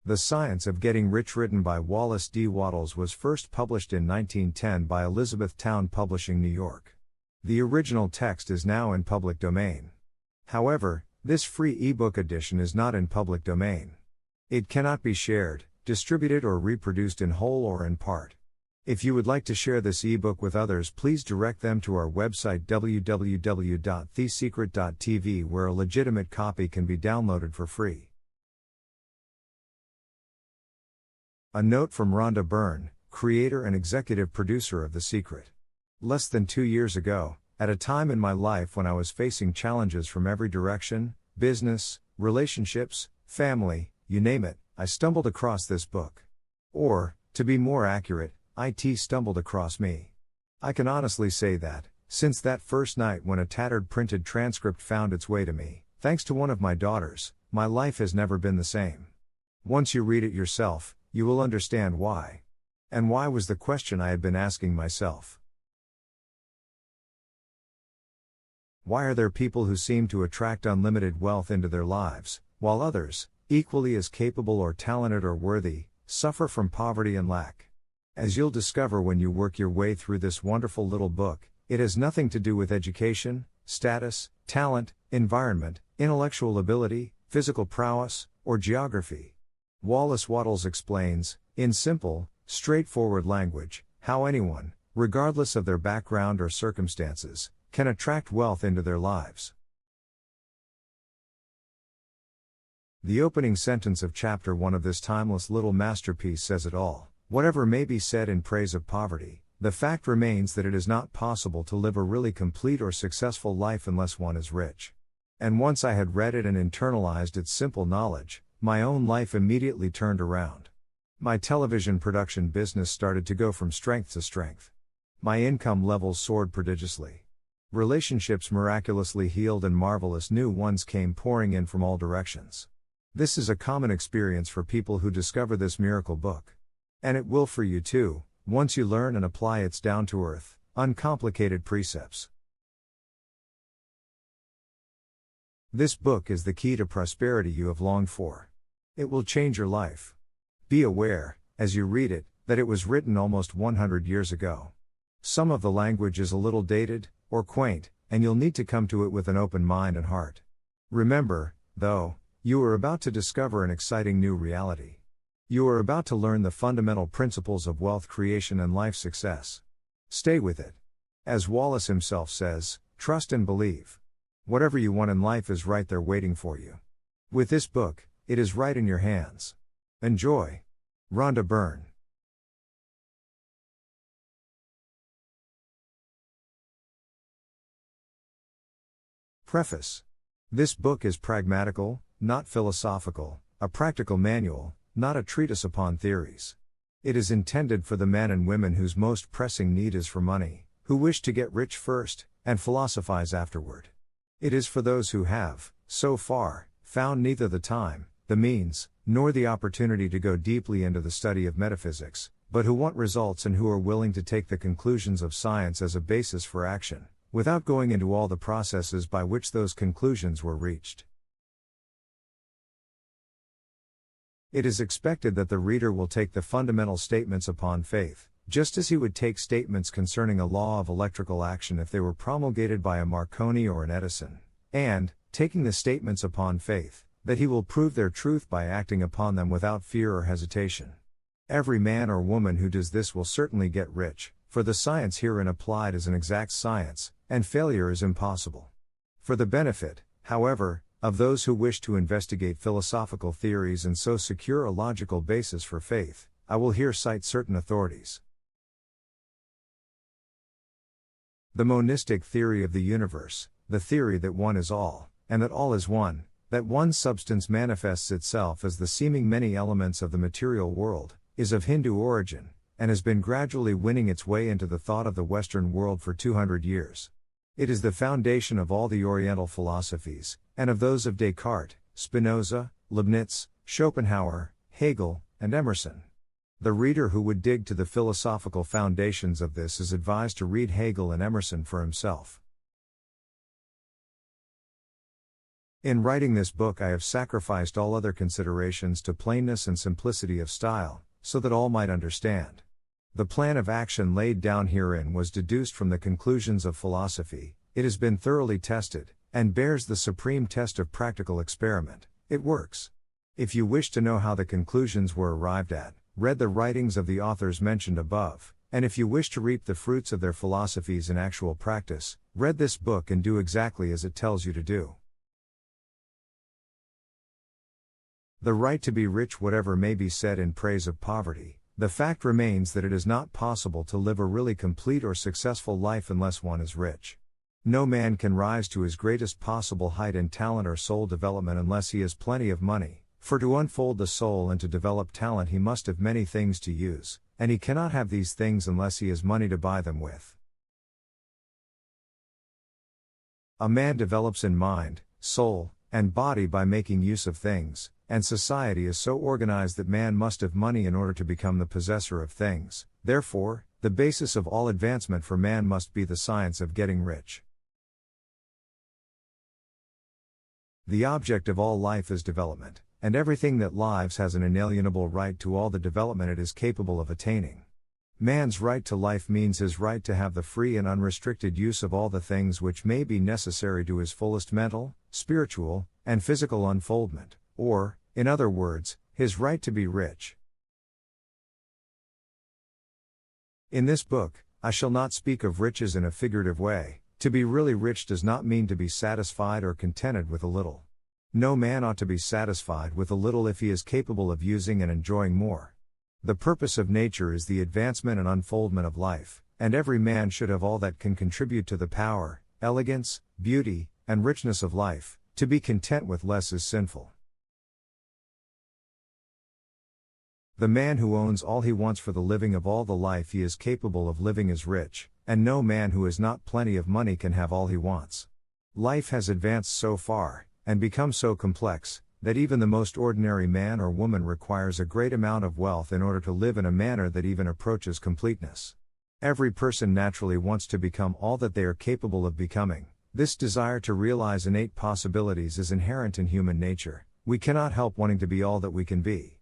The Science of Getting Rich, written by Wallace D. Wattles, was first published in 1910 by Elizabethtown Publishing, New York. The original text is now in public domain. However, this free ebook edition is not in public domain. It cannot be shared, distributed, or reproduced in whole or in part. If you would like to share this ebook with others, please direct them to our website www.thesecret.tv, where a legitimate copy can be downloaded for free. A note from Rhonda Byrne, creator and executive producer of The Secret. Less than 2 years ago, at a time in my life when I was facing challenges from every direction, business, relationships, family, you name it, I stumbled across this book. Or, to be more accurate, IT stumbled across me. I can honestly say that, since that first night when a tattered printed transcript found its way to me, thanks to one of my daughters, my life has never been the same. Once you read it yourself, you will understand why. And why was the question I had been asking myself. Why are there people who seem to attract unlimited wealth into their lives, while others, equally as capable or talented or worthy, suffer from poverty and lack? As you'll discover when you work your way through this wonderful little book, it has nothing to do with education, status, talent, environment, intellectual ability, physical prowess, or geography. Wallace Wattles explains, in simple, straightforward language, how anyone, regardless of their background or circumstances, can attract wealth into their lives. The opening sentence of Chapter 1 of this timeless little masterpiece says it all. Whatever may be said in praise of poverty, the fact remains that it is not possible to live a really complete or successful life unless one is rich. And once I had read it and internalized its simple knowledge, my own life immediately turned around. My television production business started to go from strength to strength. My income levels soared prodigiously. Relationships miraculously healed and marvelous new ones came pouring in from all directions. This is a common experience for people who discover this miracle book. And it will for you too, once you learn and apply its down-to-earth, uncomplicated precepts. This book is the key to prosperity you have longed for. It will change your life. Be aware, as you read it, that it was written almost 100 years ago. Some of the language is a little dated, or quaint, and you'll need to come to it with an open mind and heart. Remember, though, you are about to discover an exciting new reality. You are about to learn the fundamental principles of wealth creation and life success. Stay with it. As Wallace himself says, trust and believe. Whatever you want in life is right there waiting for you. With this book, it is right in your hands. Enjoy. Rhonda Byrne. Preface. This book is pragmatical, not philosophical, a practical manual, not a treatise upon theories. It is intended for the men and women whose most pressing need is for money, who wish to get rich first, and philosophize afterward. It is for those who have, so far, found neither the time, the means, nor the opportunity to go deeply into the study of metaphysics, but who want results and who are willing to take the conclusions of science as a basis for action, without going into all the processes by which those conclusions were reached. It is expected that the reader will take the fundamental statements upon faith, just as he would take statements concerning a law of electrical action if they were promulgated by a Marconi or an Edison, and, taking the statements upon faith, that he will prove their truth by acting upon them without fear or hesitation. Every man or woman who does this will certainly get rich, for the science herein applied is an exact science, and failure is impossible. For the benefit, however, of those who wish to investigate philosophical theories and so secure a logical basis for faith, I will here cite certain authorities. The monistic theory of the universe, the theory that one is all, and that all is one, that one substance manifests itself as the seeming many elements of the material world, is of Hindu origin, and has been gradually winning its way into the thought of the Western world for 200 years. It is the foundation of all the Oriental philosophies, and of those of Descartes, Spinoza, Leibniz, Schopenhauer, Hegel, and Emerson. The reader who would dig to the philosophical foundations of this is advised to read Hegel and Emerson for himself. In writing this book, I have sacrificed all other considerations to plainness and simplicity of style, so that all might understand. The plan of action laid down herein was deduced from the conclusions of philosophy. It has been thoroughly tested, and bears the supreme test of practical experiment. It works. If you wish to know how the conclusions were arrived at, read the writings of the authors mentioned above, and if you wish to reap the fruits of their philosophies in actual practice, read this book and do exactly as it tells you to do. The right to be rich. Whatever may be said in praise of poverty, the fact remains that it is not possible to live a really complete or successful life unless one is rich. No man can rise to his greatest possible height in talent or soul development unless he has plenty of money, for to unfold the soul and to develop talent he must have many things to use, and he cannot have these things unless he has money to buy them with. A man develops in mind, soul, and body by making use of things, and society is so organized that man must have money in order to become the possessor of things. Therefore, the basis of all advancement for man must be the science of getting rich. The object of all life is development, and everything that lives has an inalienable right to all the development it is capable of attaining. Man's right to life means his right to have the free and unrestricted use of all the things which may be necessary to his fullest mental, spiritual, and physical unfoldment, or, in other words, his right to be rich. In this book, I shall not speak of riches in a figurative way. To be really rich does not mean to be satisfied or contented with a little. No man ought to be satisfied with a little if he is capable of using and enjoying more. The purpose of nature is the advancement and unfoldment of life, and every man should have all that can contribute to the power, elegance, beauty, and richness of life. To be content with less is sinful. The man who owns all he wants for the living of all the life he is capable of living is rich, and no man who has not plenty of money can have all he wants. Life has advanced so far, and become so complex, that even the most ordinary man or woman requires a great amount of wealth in order to live in a manner that even approaches completeness. Every person naturally wants to become all that they are capable of becoming. This desire to realize innate possibilities is inherent in human nature. We cannot help wanting to be all that we can be.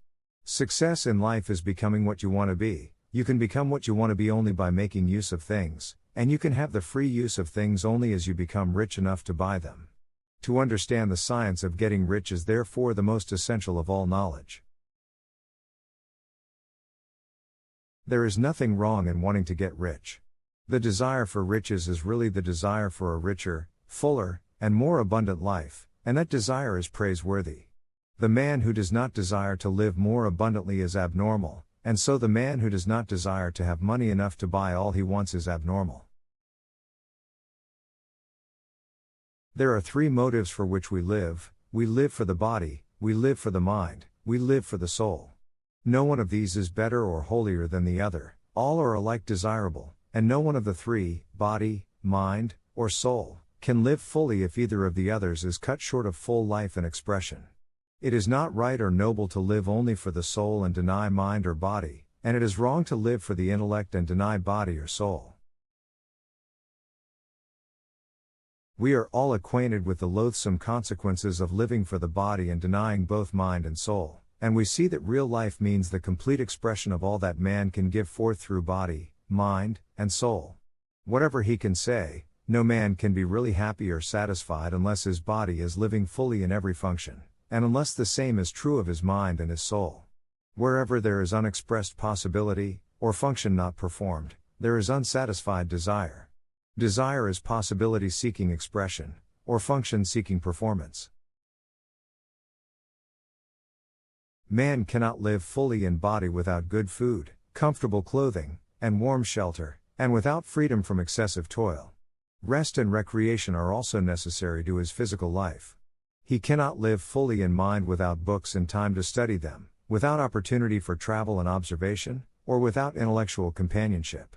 Success in life is becoming what you want to be. You can become what you want to be only by making use of things, and you can have the free use of things only as you become rich enough to buy them. To understand the science of getting rich is therefore the most essential of all knowledge. There is nothing wrong in wanting to get rich. The desire for riches is really the desire for a richer, fuller, and more abundant life, and that desire is praiseworthy. The man who does not desire to live more abundantly is abnormal, and so the man who does not desire to have money enough to buy all he wants is abnormal. There are three motives for which we live. We live for the body, we live for the mind, we live for the soul. No one of these is better or holier than the other, all are alike desirable, and no one of the three, body, mind, or soul, can live fully if either of the others is cut short of full life and expression. It is not right or noble to live only for the soul and deny mind or body, and it is wrong to live for the intellect and deny body or soul. We are all acquainted with the loathsome consequences of living for the body and denying both mind and soul, and we see that real life means the complete expression of all that man can give forth through body, mind, and soul. Whatever he can say, no man can be really happy or satisfied unless his body is living fully in every function, and unless the same is true of his mind and his soul. Wherever there is unexpressed possibility, or function not performed, there is unsatisfied desire. Desire is possibility seeking expression, or function seeking performance. Man cannot live fully in body without good food, comfortable clothing, and warm shelter, and without freedom from excessive toil. Rest and recreation are also necessary to his physical life. He cannot live fully in mind without books and time to study them, without opportunity for travel and observation, or without intellectual companionship.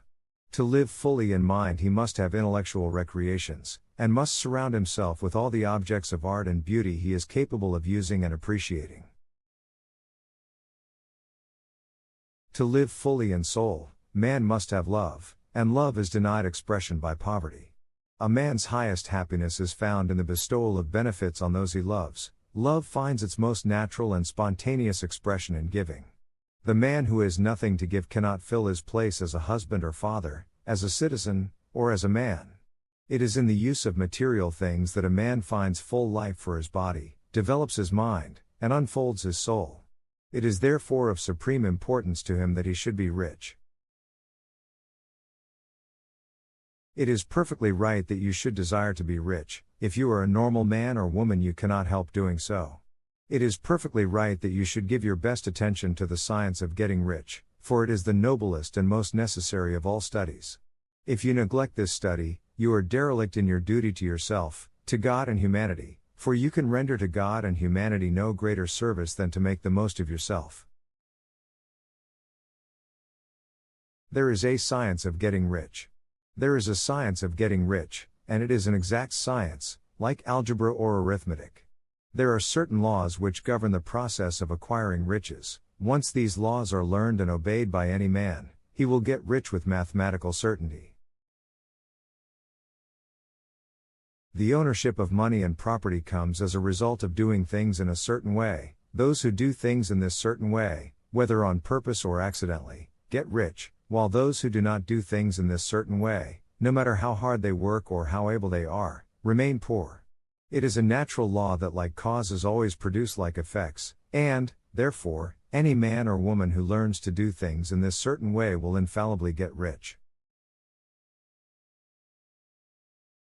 To live fully in mind he must have intellectual recreations, and must surround himself with all the objects of art and beauty he is capable of using and appreciating. To live fully in soul, man must have love, and love is denied expression by poverty. A man's highest happiness is found in the bestowal of benefits on those he loves. Love finds its most natural and spontaneous expression in giving. The man who has nothing to give cannot fill his place as a husband or father, as a citizen, or as a man. It is in the use of material things that a man finds full life for his body, develops his mind, and unfolds his soul. It is therefore of supreme importance to him that he should be rich. It is perfectly right that you should desire to be rich. If you are a normal man or woman, you cannot help doing so. It is perfectly right that you should give your best attention to the science of getting rich, for it is the noblest and most necessary of all studies. If you neglect this study, you are derelict in your duty to yourself, to God and humanity, for you can render to God and humanity no greater service than to make the most of yourself. There is a science of getting rich. There is a science of getting rich, and it is an exact science, like algebra or arithmetic. There are certain laws which govern the process of acquiring riches. Once these laws are learned and obeyed by any man, he will get rich with mathematical certainty. The ownership of money and property comes as a result of doing things in a certain way. Those who do things in this certain way, whether on purpose or accidentally, get rich, while those who do not do things in this certain way, no matter how hard they work or how able they are, remain poor. It is a natural law that like causes always produce like effects, and, therefore, any man or woman who learns to do things in this certain way will infallibly get rich.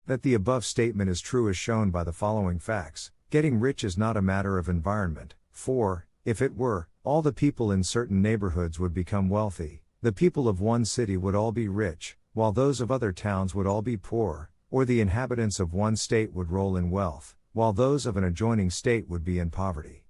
That the above statement is true is shown by the following facts. Getting rich is not a matter of environment, for, if it were, all the people in certain neighborhoods would become wealthy. The people of one city would all be rich, while those of other towns would all be poor, or the inhabitants of one state would roll in wealth, while those of an adjoining state would be in poverty.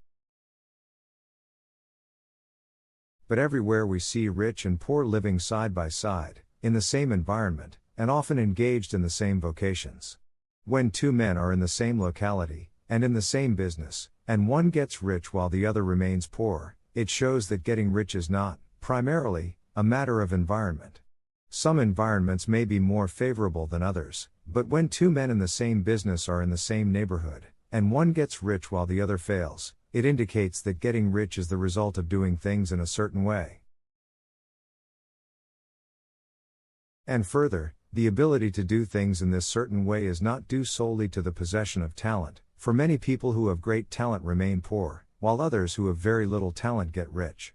But everywhere we see rich and poor living side by side, in the same environment, and often engaged in the same vocations. When two men are in the same locality, and in the same business, and one gets rich while the other remains poor, it shows that getting rich is not, primarily, a matter of environment. Some environments may be more favorable than others, but when two men in the same business are in the same neighborhood, and one gets rich while the other fails, it indicates that getting rich is the result of doing things in a certain way. And further, the ability to do things in this certain way is not due solely to the possession of talent, for many people who have great talent remain poor, while others who have very little talent get rich.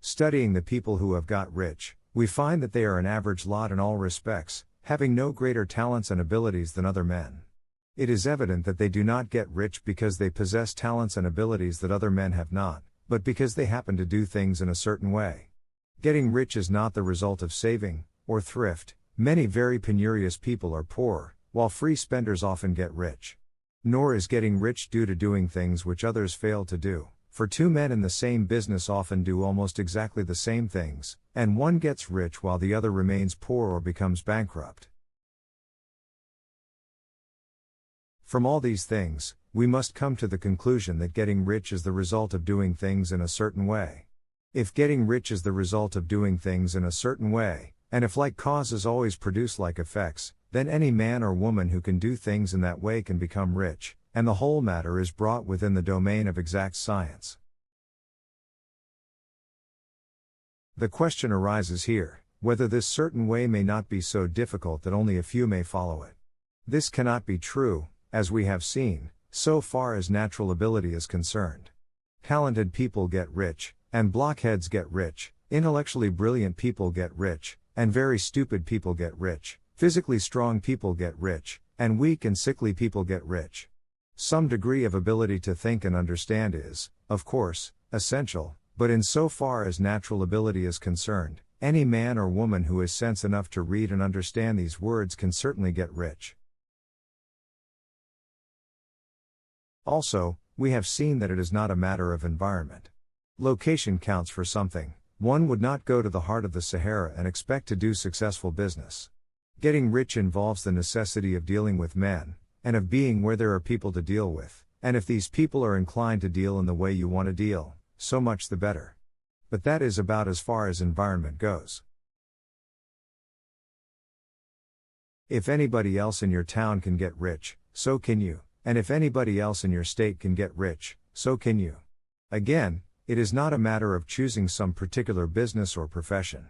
Studying the people who have got rich, we find that they are an average lot in all respects, having no greater talents and abilities than other men. It is evident that they do not get rich because they possess talents and abilities that other men have not, but because they happen to do things in a certain way. Getting rich is not the result of saving, or thrift. Many very penurious people are poor, while free spenders often get rich. Nor is getting rich due to doing things which others fail to do. For two men in the same business often do almost exactly the same things, and one gets rich while the other remains poor or becomes bankrupt. From all these things, we must come to the conclusion that getting rich is the result of doing things in a certain way. If getting rich is the result of doing things in a certain way, and if like causes always produce like effects, then any man or woman who can do things in that way can become rich, and the whole matter is brought within the domain of exact science. The question arises here, whether this certain way may not be so difficult that only a few may follow it. This cannot be true, as we have seen, so far as natural ability is concerned. Talented people get rich, and blockheads get rich, intellectually brilliant people get rich, and very stupid people get rich, physically strong people get rich, and weak and sickly people get rich. Some degree of ability to think and understand is, of course, essential, but in so far as natural ability is concerned, any man or woman who has sense enough to read and understand these words can certainly get rich. Also, we have seen that it is not a matter of environment. Location counts for something. One would not go to the heart of the Sahara and expect to do successful business. Getting rich involves the necessity of dealing with men, and of being where there are people to deal with, and if these people are inclined to deal in the way you want to deal, so much the better. But that is about as far as environment goes. If anybody else in your town can get rich, so can you, and if anybody else in your state can get rich, so can you. Again, it is not a matter of choosing some particular business or profession.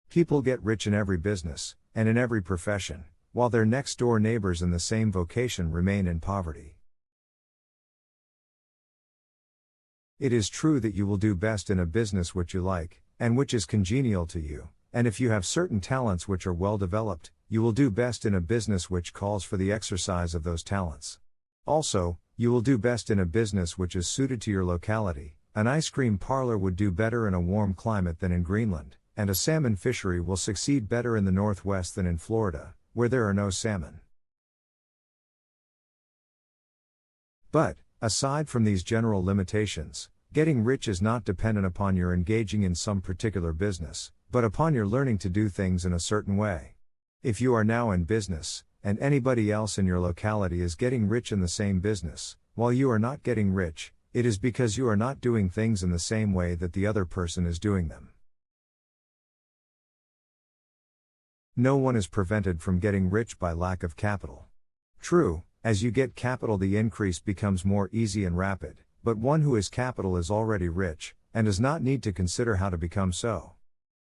People get rich in every business, and in every profession, while their next-door neighbors in the same vocation remain in poverty. It is true that you will do best in a business which you like, and which is congenial to you, and if you have certain talents which are well developed, you will do best in a business which calls for the exercise of those talents. Also, you will do best in a business which is suited to your locality. An ice cream parlor would do better in a warm climate than in Greenland, and a salmon fishery will succeed better in the Northwest than in Florida, where there are no salmon. But, aside from these general limitations, getting rich is not dependent upon your engaging in some particular business, but upon your learning to do things in a certain way. If you are now in business, and anybody else in your locality is getting rich in the same business, while you are not getting rich, it is because you are not doing things in the same way that the other person is doing them. No one is prevented from getting rich by lack of capital. True, as you get capital the increase becomes more easy and rapid, but one who has capital is already rich, and does not need to consider how to become so.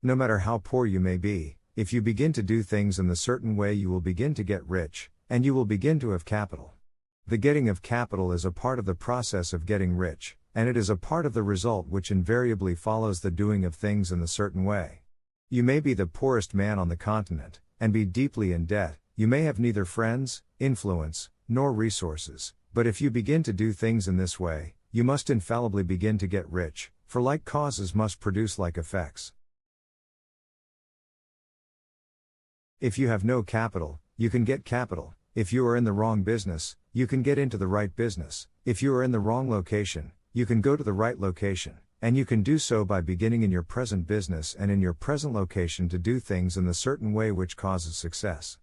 No matter how poor you may be, if you begin to do things in the certain way you will begin to get rich, and you will begin to have capital. The getting of capital is a part of the process of getting rich, and it is a part of the result which invariably follows the doing of things in the certain way. You may be the poorest man on the continent, and be deeply in debt, you may have neither friends, influence, nor resources, but if you begin to do things in this way, you must infallibly begin to get rich, for like causes must produce like effects. If you have no capital, you can get capital. If you are in the wrong business, you can get into the right business. If you are in the wrong location, you can go to the right location, and you can do so by beginning in your present business and in your present location to do things in the certain way which causes success.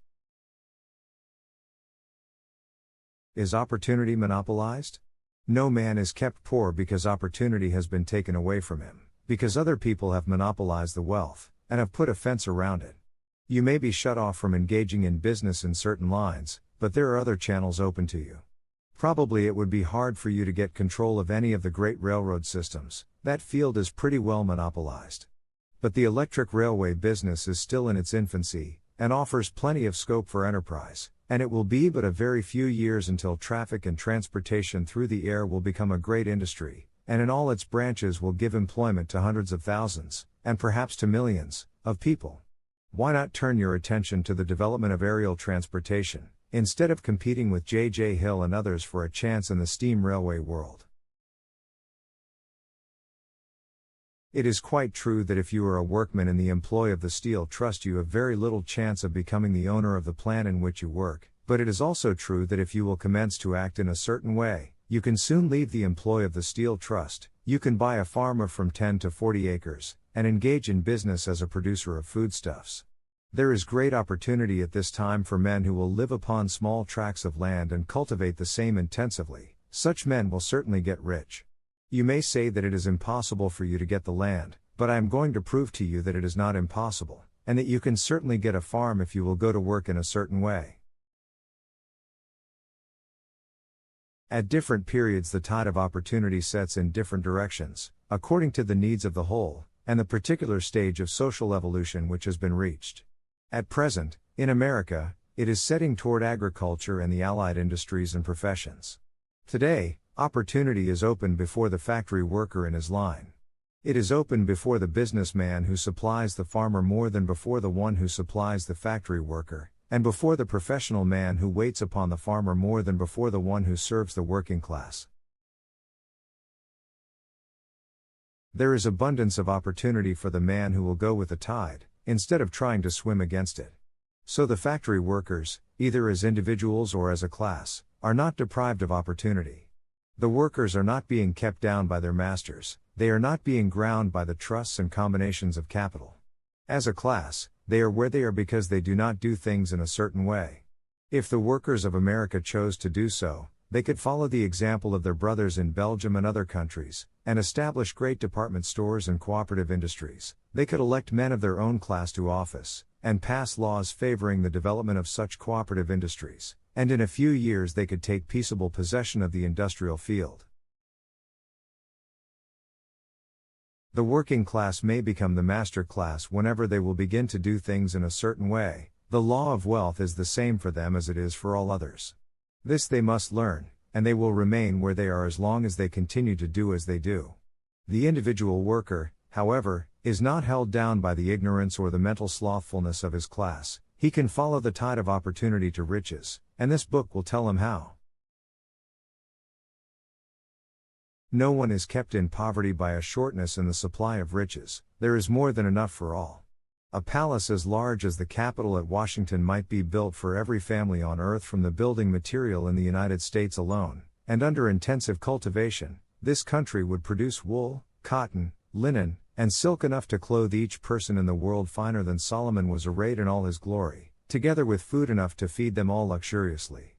Is opportunity monopolized? No man is kept poor because opportunity has been taken away from him, because other people have monopolized the wealth, and have put a fence around it. You may be shut off from engaging in business in certain lines, but there are other channels open to you. Probably it would be hard for you to get control of any of the great railroad systems, that field is pretty well monopolized. But the electric railway business is still in its infancy, and offers plenty of scope for enterprise, and it will be but a very few years until traffic and transportation through the air will become a great industry, and in all its branches will give employment to hundreds of thousands, and perhaps to millions, of people. Why not turn your attention to the development of aerial transportation, instead of competing with J.J. Hill and others for a chance in the steam railway world? It is quite true that if you are a workman in the employ of the Steel Trust you have very little chance of becoming the owner of the plant in which you work, but it is also true that if you will commence to act in a certain way, you can soon leave the employ of the Steel Trust. You can buy a farm of from 10 to 40 acres, and engage in business as a producer of foodstuffs. There is great opportunity at this time for men who will live upon small tracts of land and cultivate the same intensively. Such men will certainly get rich. You may say that it is impossible for you to get the land, but I am going to prove to you that it is not impossible, and that you can certainly get a farm if you will go to work in a certain way. At different periods the tide of opportunity sets in different directions, according to the needs of the whole, and the particular stage of social evolution which has been reached. At present, in America, it is setting toward agriculture and the allied industries and professions. Today, opportunity is open before the factory worker in his line. It is open before the businessman who supplies the farmer more than before the one who supplies the factory worker, and before the professional man who waits upon the farmer more than before the one who serves the working class. There is abundance of opportunity for the man who will go with the tide, instead of trying to swim against it. So the factory workers, either as individuals or as a class, are not deprived of opportunity. The workers are not being kept down by their masters, they are not being ground by the trusts and combinations of capital. As a class, they are where they are because they do not do things in a certain way. If the workers of America chose to do so, They could follow the example of their brothers in Belgium and other countries, and establish great department stores and cooperative industries. They could elect men of their own class to office, and pass laws favoring the development of such cooperative industries, and in a few years they could take peaceable possession of the industrial field. The working class may become the master class whenever they will begin to do things in a certain way. The law of wealth is the same for them as it is for all others. This they must learn, and they will remain where they are as long as they continue to do as they do. The individual worker, however, is not held down by the ignorance or the mental slothfulness of his class. He can follow the tide of opportunity to riches, and this book will tell him how. No one is kept in poverty by a shortness in the supply of riches. There is more than enough for all. A palace as large as the Capitol at Washington might be built for every family on earth from the building material in the United States alone, and under intensive cultivation, this country would produce wool, cotton, linen, and silk enough to clothe each person in the world finer than Solomon was arrayed in all his glory, together with food enough to feed them all luxuriously.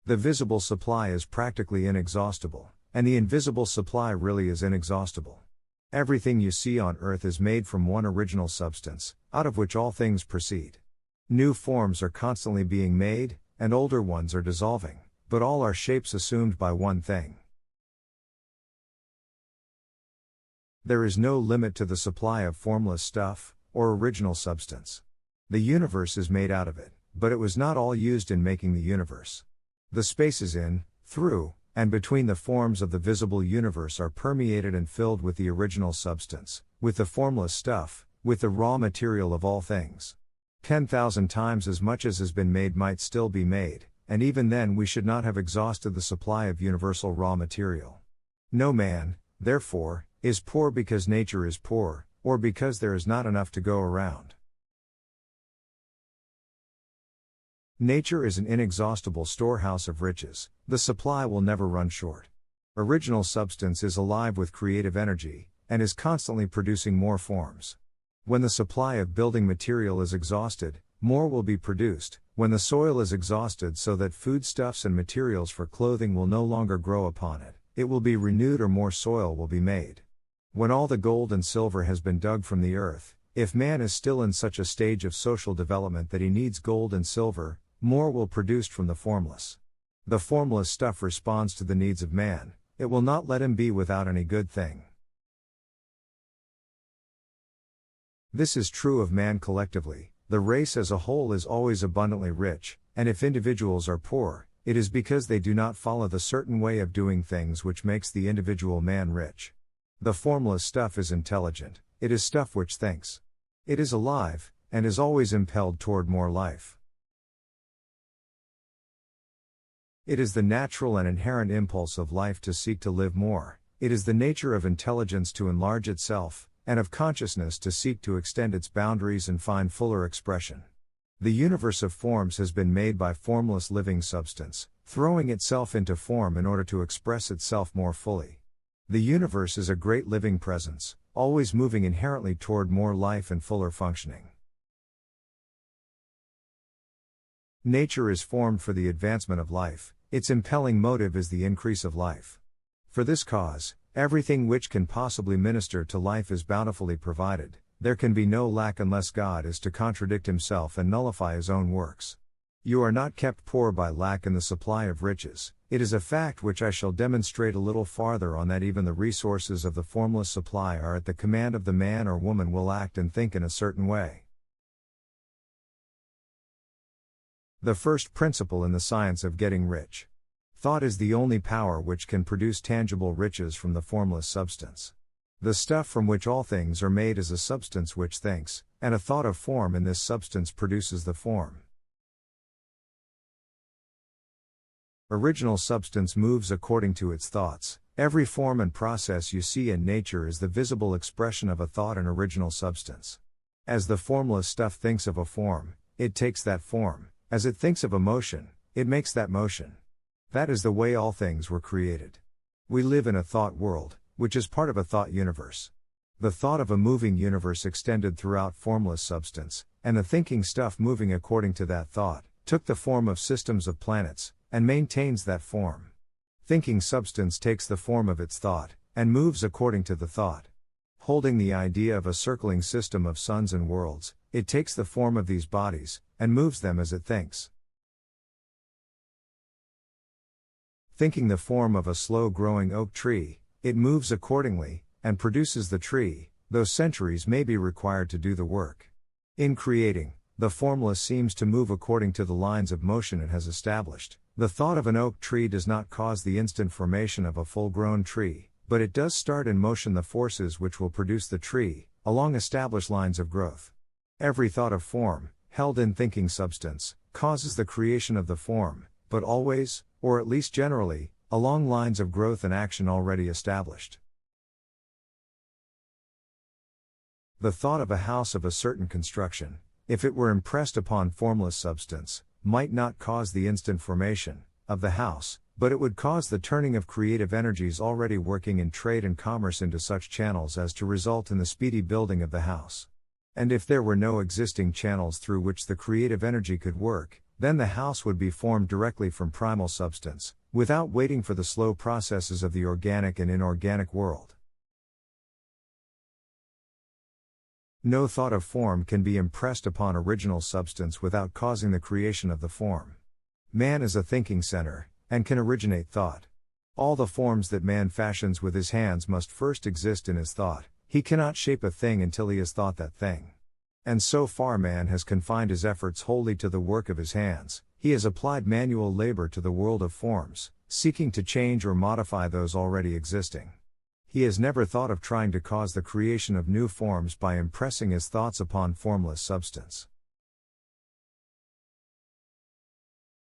The visible supply is practically inexhaustible, and the invisible supply really is inexhaustible. Everything you see on earth is made from one original substance, out of which all things proceed. New forms are constantly being made, and older ones are dissolving, but all are shapes assumed by one thing. There is no limit to the supply of formless stuff, or original substance. The universe is made out of it, but it was not all used in making the universe. The spaces in, through, and between the forms of the visible universe are permeated and filled with the original substance, with the formless stuff, with the raw material of all things. 10,000 times as much as has been made might still be made, and even then we should not have exhausted the supply of universal raw material. No man, therefore, is poor because nature is poor, or because there is not enough to go around. Nature is an inexhaustible storehouse of riches. The supply will never run short. Original substance is alive with creative energy, and is constantly producing more forms. When the supply of building material is exhausted, more will be produced. When the soil is exhausted so that foodstuffs and materials for clothing will no longer grow upon it, it will be renewed or more soil will be made. When all the gold and silver has been dug from the earth, if man is still in such a stage of social development that he needs gold and silver, more will produced from the formless. The formless stuff responds to the needs of man, it will not let him be without any good thing. This is true of man collectively. The race as a whole is always abundantly rich, and if individuals are poor, it is because they do not follow the certain way of doing things which makes the individual man rich. The formless stuff is intelligent, it is stuff which thinks. It is alive, and is always impelled toward more life. It is the natural and inherent impulse of life to seek to live more. It is the nature of intelligence to enlarge itself, and of consciousness to seek to extend its boundaries and find fuller expression. The universe of forms has been made by formless living substance, throwing itself into form in order to express itself more fully. The universe is a great living presence, always moving inherently toward more life and fuller functioning. Nature is formed for the advancement of life, its impelling motive is the increase of life. For this cause, everything which can possibly minister to life is bountifully provided. There can be no lack unless God is to contradict himself and nullify his own works. You are not kept poor by lack in the supply of riches. It is a fact which I shall demonstrate a little farther on that even the resources of the formless supply are at the command of the man or woman will act and think in a certain way. The first principle in the science of getting rich. Thought is the only power which can produce tangible riches from the formless substance. The stuff from which all things are made is a substance which thinks, and a thought of form in this substance produces the form. Original substance moves according to its thoughts. Every form and process you see in nature is the visible expression of a thought in original substance. As the formless stuff thinks of a form, it takes that form. As it thinks of a motion, it makes that motion. That is the way all things were created. We live in a thought world, which is part of a thought universe. The thought of a moving universe extended throughout formless substance, and the thinking stuff moving according to that thought, took the form of systems of planets, and maintains that form. Thinking substance takes the form of its thought, and moves according to the thought. Holding the idea of a circling system of suns and worlds, it takes the form of these bodies, and moves them as it thinks. Thinking the form of a slow-growing oak tree, it moves accordingly, and produces the tree, though centuries may be required to do the work. In creating, the formless seems to move according to the lines of motion it has established. The thought of an oak tree does not cause the instant formation of a full-grown tree, but it does start in motion the forces which will produce the tree, along established lines of growth. Every thought of form, held in thinking substance, causes the creation of the form, but always, or at least generally, along lines of growth and action already established. The thought of a house of a certain construction, if it were impressed upon formless substance, might not cause the instant formation of the house, but it would cause the turning of creative energies already working in trade and commerce into such channels as to result in the speedy building of the house. And if there were no existing channels through which the creative energy could work, then the house would be formed directly from primal substance, without waiting for the slow processes of the organic and inorganic world. No thought of form can be impressed upon original substance without causing the creation of the form. Man is a thinking center, and can originate thought. All the forms that man fashions with his hands must first exist in his thought. He cannot shape a thing until he has thought that thing. And so far man has confined his efforts wholly to the work of his hands. He has applied manual labor to the world of forms, seeking to change or modify those already existing. He has never thought of trying to cause the creation of new forms by impressing his thoughts upon formless substance.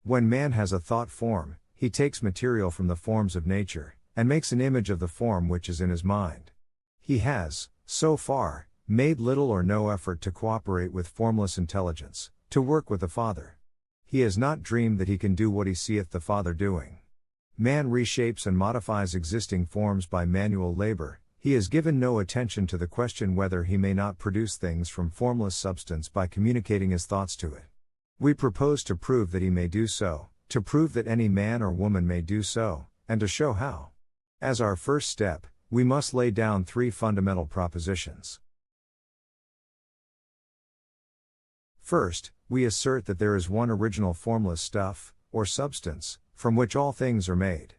When man has a thought form, he takes material from the forms of nature, and makes an image of the form which is in his mind. He has, so far, made little or no effort to cooperate with formless intelligence, to work with the Father. He has not dreamed that he can do what he seeth the Father doing. Man reshapes and modifies existing forms by manual labor. He has given no attention to the question whether he may not produce things from formless substance by communicating his thoughts to it. We propose to prove that he may do so, to prove that any man or woman may do so, and to show how. As our first step, we must lay down 3 fundamental propositions. First, we assert that there is one original formless stuff, or substance, from which all things are made.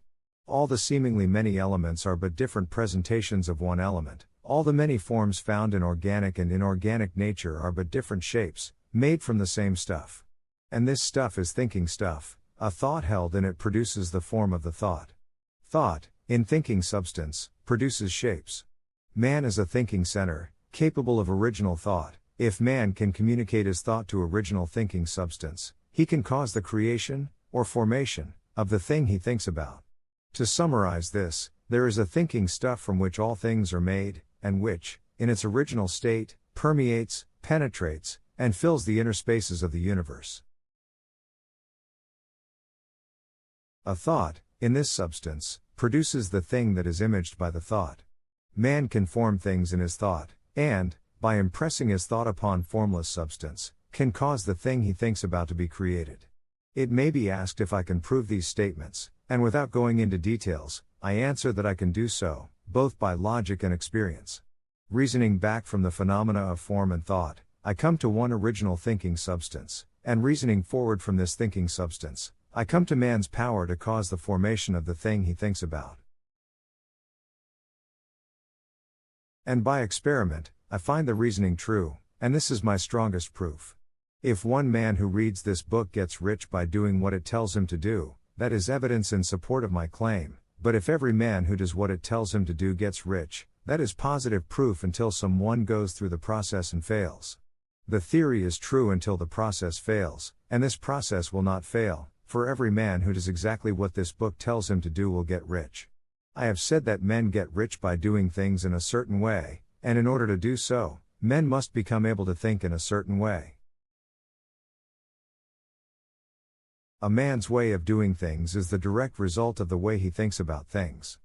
All the seemingly many elements are but different presentations of one element. All the many forms found in organic and inorganic nature are but different shapes, made from the same stuff. And this stuff is thinking stuff. A thought held in it produces the form of the thought. Thought, in thinking substance, produces shapes. Man is a thinking center, capable of original thought. If man can communicate his thought to original thinking substance, he can cause the creation, or formation, of the thing he thinks about. To summarize this, there is a thinking stuff from which all things are made, and which, in its original state, permeates, penetrates, and fills the inner spaces of the universe. A thought, in this substance, produces the thing that is imaged by the thought. Man can form things in his thought, and, by impressing his thought upon formless substance, can cause the thing he thinks about to be created. It may be asked if I can prove these statements, and without going into details, I answer that I can do so, both by logic and experience. Reasoning back from the phenomena of form and thought, I come to one original thinking substance, and reasoning forward from this thinking substance, I come to man's power to cause the formation of the thing he thinks about. And by experiment, I find the reasoning true, and this is my strongest proof. If one man who reads this book gets rich by doing what it tells him to do, that is evidence in support of my claim, but if every man who does what it tells him to do gets rich, that is positive proof until someone goes through the process and fails. The theory is true until the process fails, and this process will not fail, for every man who does exactly what this book tells him to do will get rich. I have said that men get rich by doing things in a certain way, and in order to do so, men must become able to think in a certain way. A man's way of doing things is the direct result of the way he thinks about things.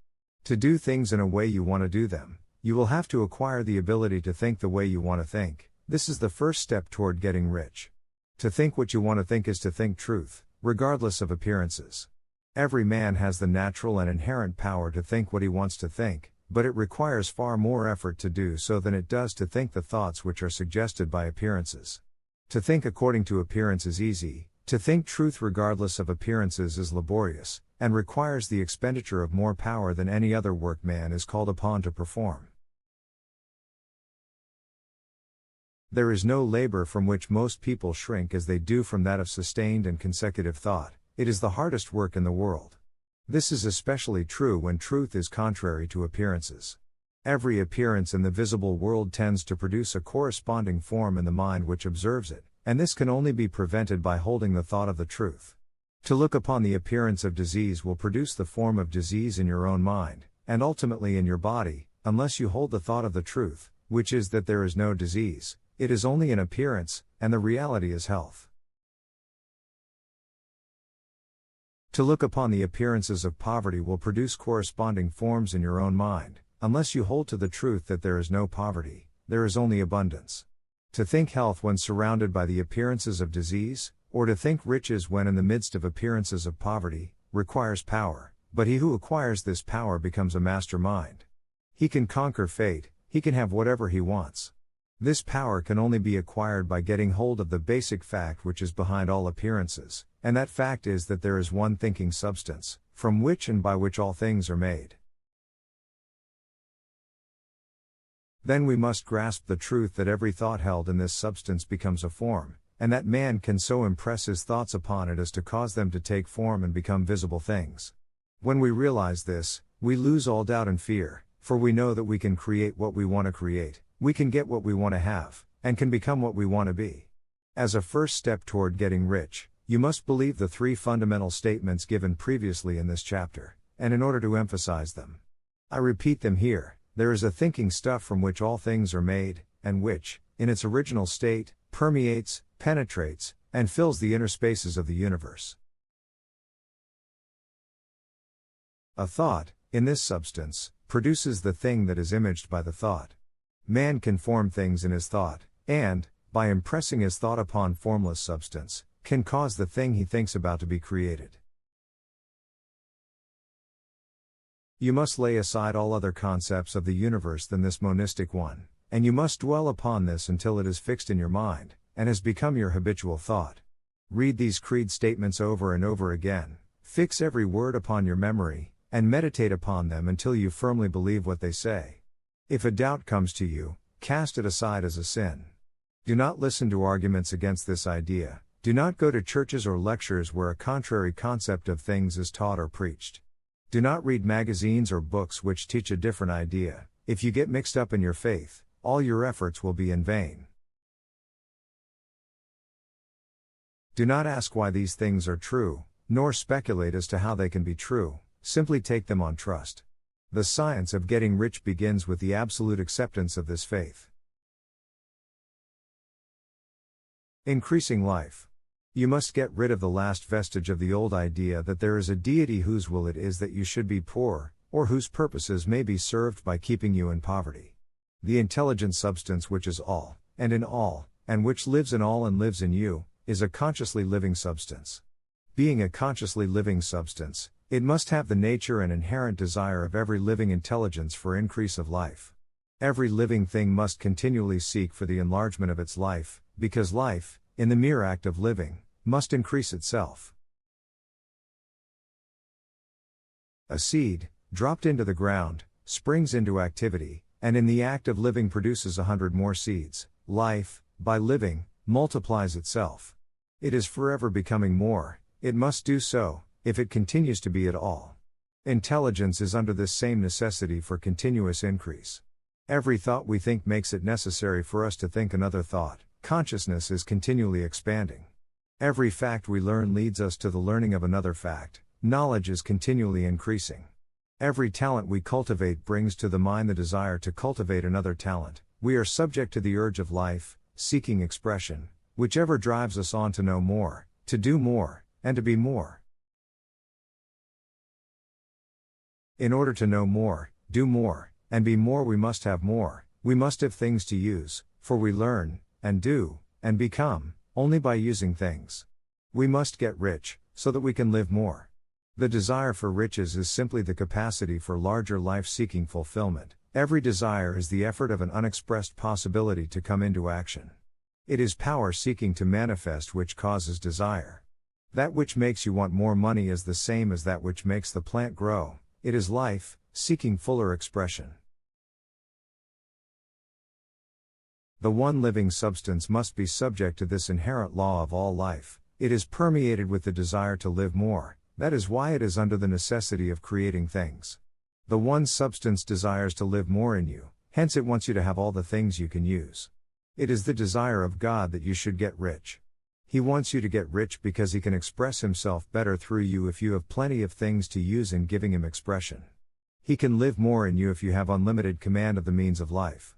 To do things in a way you want to do them, you will have to acquire the ability to think the way you want to think. This is the first step toward getting rich. To think what you want to think is to think truth, regardless of appearances. Every man has the natural and inherent power to think what he wants to think, but it requires far more effort to do so than it does to think the thoughts which are suggested by appearances. To think according to appearance is easy, to think truth regardless of appearances is laborious, and requires the expenditure of more power than any other work man is called upon to perform. There is no labor from which most people shrink as they do from that of sustained and consecutive thought. It is the hardest work in the world. This is especially true when truth is contrary to appearances. Every appearance in the visible world tends to produce a corresponding form in the mind which observes it, and this can only be prevented by holding the thought of the truth. To look upon the appearance of disease will produce the form of disease in your own mind, and ultimately in your body, unless you hold the thought of the truth, which is that there is no disease, it is only an appearance, and the reality is health. To look upon the appearances of poverty will produce corresponding forms in your own mind, unless you hold to the truth that there is no poverty, there is only abundance. To think health when surrounded by the appearances of disease, or to think riches when in the midst of appearances of poverty, requires power, but he who acquires this power becomes a master mind. He can conquer fate, he can have whatever he wants. This power can only be acquired by getting hold of the basic fact which is behind all appearances, and that fact is that there is one thinking substance, from which and by which all things are made. Then we must grasp the truth that every thought held in this substance becomes a form, and that man can so impress his thoughts upon it as to cause them to take form and become visible things. When we realize this, we lose all doubt and fear, for we know that we can create what we want to create, we can get what we want to have, and can become what we want to be. As a first step toward getting rich, you must believe the three fundamental statements given previously in this chapter, and in order to emphasize them, I repeat them here. There is a thinking stuff from which all things are made, and which, in its original state, permeates, penetrates, and fills the inner spaces of the universe. A thought, in this substance, produces the thing that is imaged by the thought. Man can form things in his thought, and, by impressing his thought upon formless substance, can cause the thing he thinks about to be created. You must lay aside all other concepts of the universe than this monistic one, and you must dwell upon this until it is fixed in your mind, and has become your habitual thought. Read these creed statements over and over again, fix every word upon your memory, and meditate upon them until you firmly believe what they say. If a doubt comes to you, cast it aside as a sin. Do not listen to arguments against this idea, do not go to churches or lectures where a contrary concept of things is taught or preached. Do not read magazines or books which teach a different idea. If you get mixed up in your faith, all your efforts will be in vain. Do not ask why these things are true, nor speculate as to how they can be true, simply take them on trust. The science of getting rich begins with the absolute acceptance of this faith. Increasing life. You must get rid of the last vestige of the old idea that there is a deity whose will it is that you should be poor, or whose purposes may be served by keeping you in poverty. The intelligent substance which is all, and in all, and which lives in all and lives in you, is a consciously living substance. Being a consciously living substance, it must have the nature and inherent desire of every living intelligence for increase of life. Every living thing must continually seek for the enlargement of its life, because life, in the mere act of living, must increase itself. A seed, dropped into the ground, springs into activity, and in the act of living produces 100 more seeds. Life, by living, multiplies itself. It is forever becoming more, it must do so, if it continues to be at all. Intelligence is under this same necessity for continuous increase. Every thought we think makes it necessary for us to think another thought. Consciousness is continually expanding. Every fact we learn leads us to the learning of another fact. Knowledge is continually increasing. Every talent we cultivate brings to the mind the desire to cultivate another talent. We are subject to the urge of life, seeking expression, whichever drives us on to know more, to do more, and to be more. In order to know more, do more, and be more, we must have more. We must have things to use, for we learn, and do, and become, only by using things. We must get rich, so that we can live more. The desire for riches is simply the capacity for larger life-seeking fulfillment. Every desire is the effort of an unexpressed possibility to come into action. It is power seeking to manifest which causes desire. That which makes you want more money is the same as that which makes the plant grow. It is life, seeking fuller expression. The one living substance must be subject to this inherent law of all life. It is permeated with the desire to live more. That is why it is under the necessity of creating things. The one substance desires to live more in you, hence it wants you to have all the things you can use. It is the desire of God that you should get rich. He wants you to get rich because He can express Himself better through you if you have plenty of things to use in giving Him expression. He can live more in you if you have unlimited command of the means of life.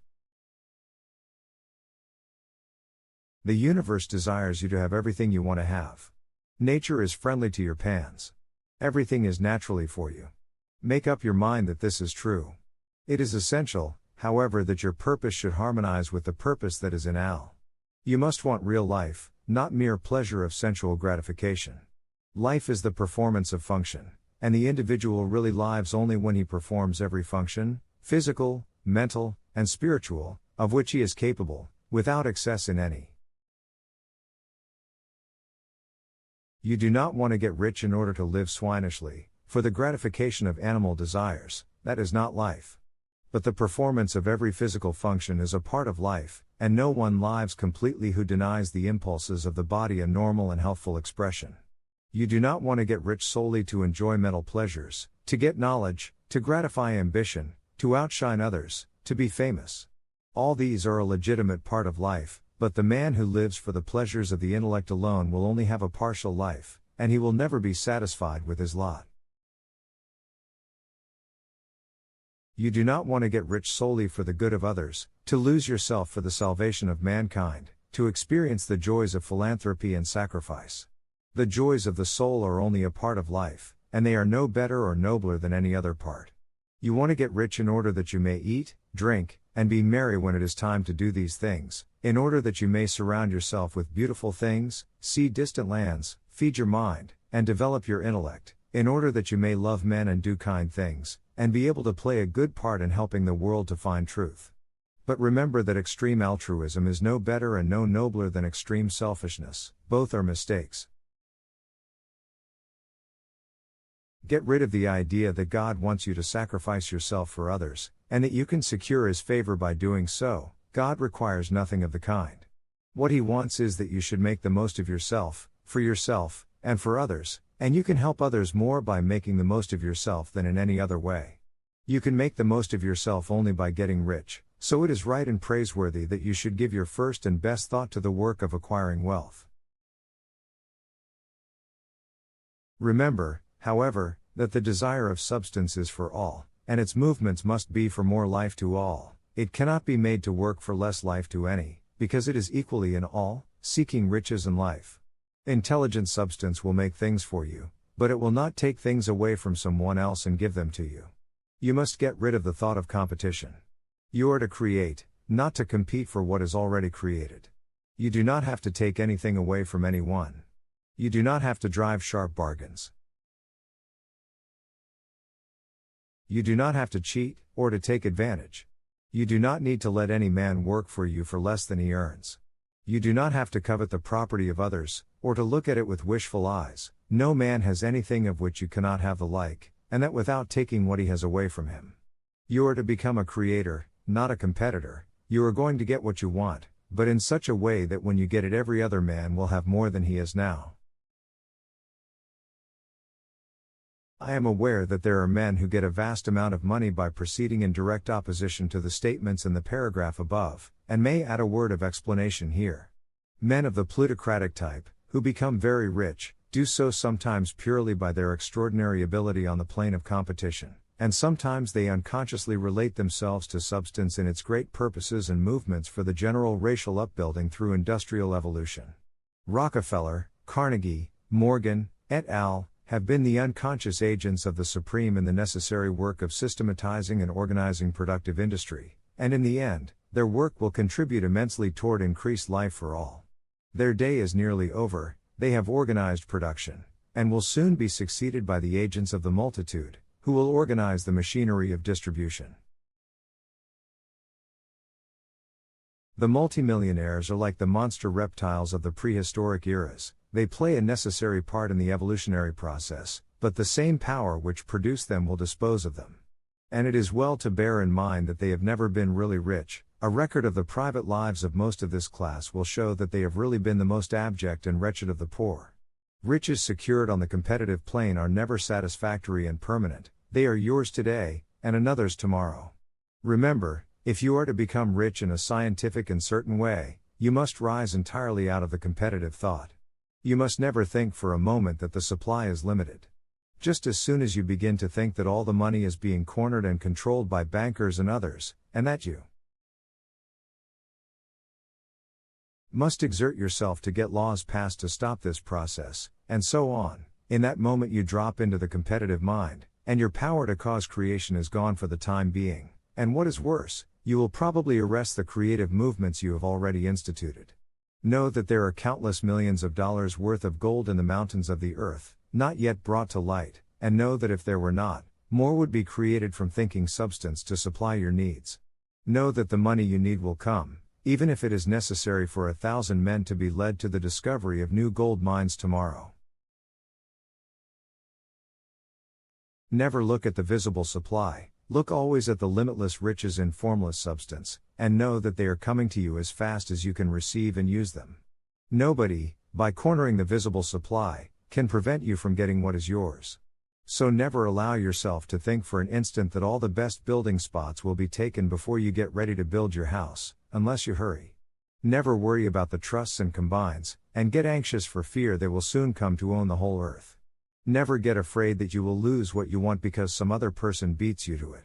The universe desires you to have everything you want to have. Nature is friendly to your pans. Everything is naturally for you. Make up your mind that this is true. It is essential, however, that your purpose should harmonize with the purpose that is in Al. You must want real life, not mere pleasure of sensual gratification. Life is the performance of function, and the individual really lives only when he performs every function, physical, mental, and spiritual, of which he is capable, without excess in any. You do not want to get rich in order to live swinishly, for the gratification of animal desires. That is not life. But the performance of every physical function is a part of life, and no one lives completely who denies the impulses of the body a normal and healthful expression. You do not want to get rich solely to enjoy mental pleasures, to get knowledge, to gratify ambition, to outshine others, to be famous. All these are a legitimate part of life, but the man who lives for the pleasures of the intellect alone will only have a partial life, and he will never be satisfied with his lot. You do not want to get rich solely for the good of others, to lose yourself for the salvation of mankind, to experience the joys of philanthropy and sacrifice. The joys of the soul are only a part of life, and they are no better or nobler than any other part. You want to get rich in order that you may eat, drink, and be merry when it is time to do these things, in order that you may surround yourself with beautiful things, see distant lands, feed your mind, and develop your intellect, in order that you may love men and do kind things, and be able to play a good part in helping the world to find truth. But remember that extreme altruism is no better and no nobler than extreme selfishness. Both are mistakes. Get rid of the idea that God wants you to sacrifice yourself for others, and that you can secure His favor by doing so. God requires nothing of the kind. What He wants is that you should make the most of yourself, and for others, and you can help others more by making the most of yourself than in any other way. You can make the most of yourself only by getting rich, so it is right and praiseworthy that you should give your first and best thought to the work of acquiring wealth. Remember, however, that the desire of substance is for all, and its movements must be for more life to all. It cannot be made to work for less life to any, because it is equally in all, seeking riches and life. Intelligent substance will make things for you, but it will not take things away from someone else and give them to you. You must get rid of the thought of competition. You are to create, not to compete for what is already created. You do not have to take anything away from anyone. You do not have to drive sharp bargains. You do not have to cheat, or to take advantage. You do not need to let any man work for you for less than he earns. You do not have to covet the property of others, or to look at it with wishful eyes. No man has anything of which you cannot have the like, and that without taking what he has away from him. You are to become a creator, not a competitor. You are going to get what you want, but in such a way that when you get it every other man will have more than he has now. I am aware that there are men who get a vast amount of money by proceeding in direct opposition to the statements in the paragraph above, and may add a word of explanation here. Men of the plutocratic type, who become very rich, do so sometimes purely by their extraordinary ability on the plane of competition, and sometimes they unconsciously relate themselves to substance in its great purposes and movements for the general racial upbuilding through industrial evolution. Rockefeller, Carnegie, Morgan, et al. Have been the unconscious agents of the supreme in the necessary work of systematizing and organizing productive industry, and in the end, their work will contribute immensely toward increased life for all. Their day is nearly over, they have organized production, and will soon be succeeded by the agents of the multitude, who will organize the machinery of distribution. The multimillionaires are like the monster reptiles of the prehistoric eras. They play a necessary part in the evolutionary process, but the same power which produced them will dispose of them. And it is well to bear in mind that they have never been really rich. A record of the private lives of most of this class will show that they have really been the most abject and wretched of the poor. Riches secured on the competitive plane are never satisfactory and permanent. They are yours today, and another's tomorrow. Remember, if you are to become rich in a scientific and certain way, you must rise entirely out of the competitive thought. You must never think for a moment that the supply is limited. Just as soon as you begin to think that all the money is being cornered and controlled by bankers and others, and that you must exert yourself to get laws passed to stop this process, and so on, in that moment you drop into the competitive mind, and your power to cause creation is gone for the time being, and what is worse, you will probably arrest the creative movements you have already instituted. Know that there are countless millions of dollars worth of gold in the mountains of the earth, not yet brought to light, and know that if there were not, more would be created from thinking substance to supply your needs. Know that the money you need will come, even if it is necessary for 1,000 men to be led to the discovery of new gold mines tomorrow. Never look at the visible supply, look always at the limitless riches in formless substance, and know that they are coming to you as fast as you can receive and use them. Nobody, by cornering the visible supply, can prevent you from getting what is yours. So never allow yourself to think for an instant that all the best building spots will be taken before you get ready to build your house, unless you hurry. Never worry about the trusts and combines, and get anxious for fear they will soon come to own the whole earth. Never get afraid that you will lose what you want because some other person beats you to it.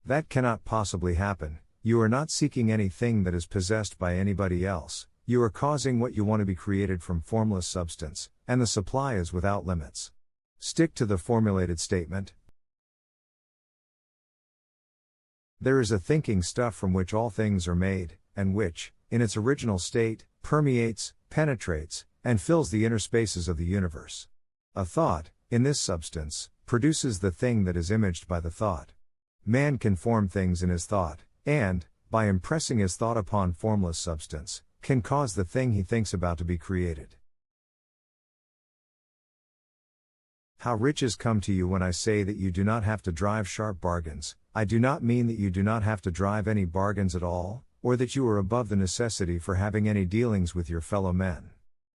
That cannot possibly happen. You are not seeking anything that is possessed by anybody else. You are causing what you want to be created from formless substance, and the supply is without limits. Stick to the formulated statement. There is a thinking stuff from which all things are made, and which, in its original state, permeates, penetrates, and fills the inner spaces of the universe. A thought, in this substance, produces the thing that is imaged by the thought. Man can form things in his thought, and, by impressing his thought upon formless substance, can cause the thing he thinks about to be created. How riches come to you when I say that you do not have to drive sharp bargains. I do not mean that you do not have to drive any bargains at all, or that you are above the necessity for having any dealings with your fellow men.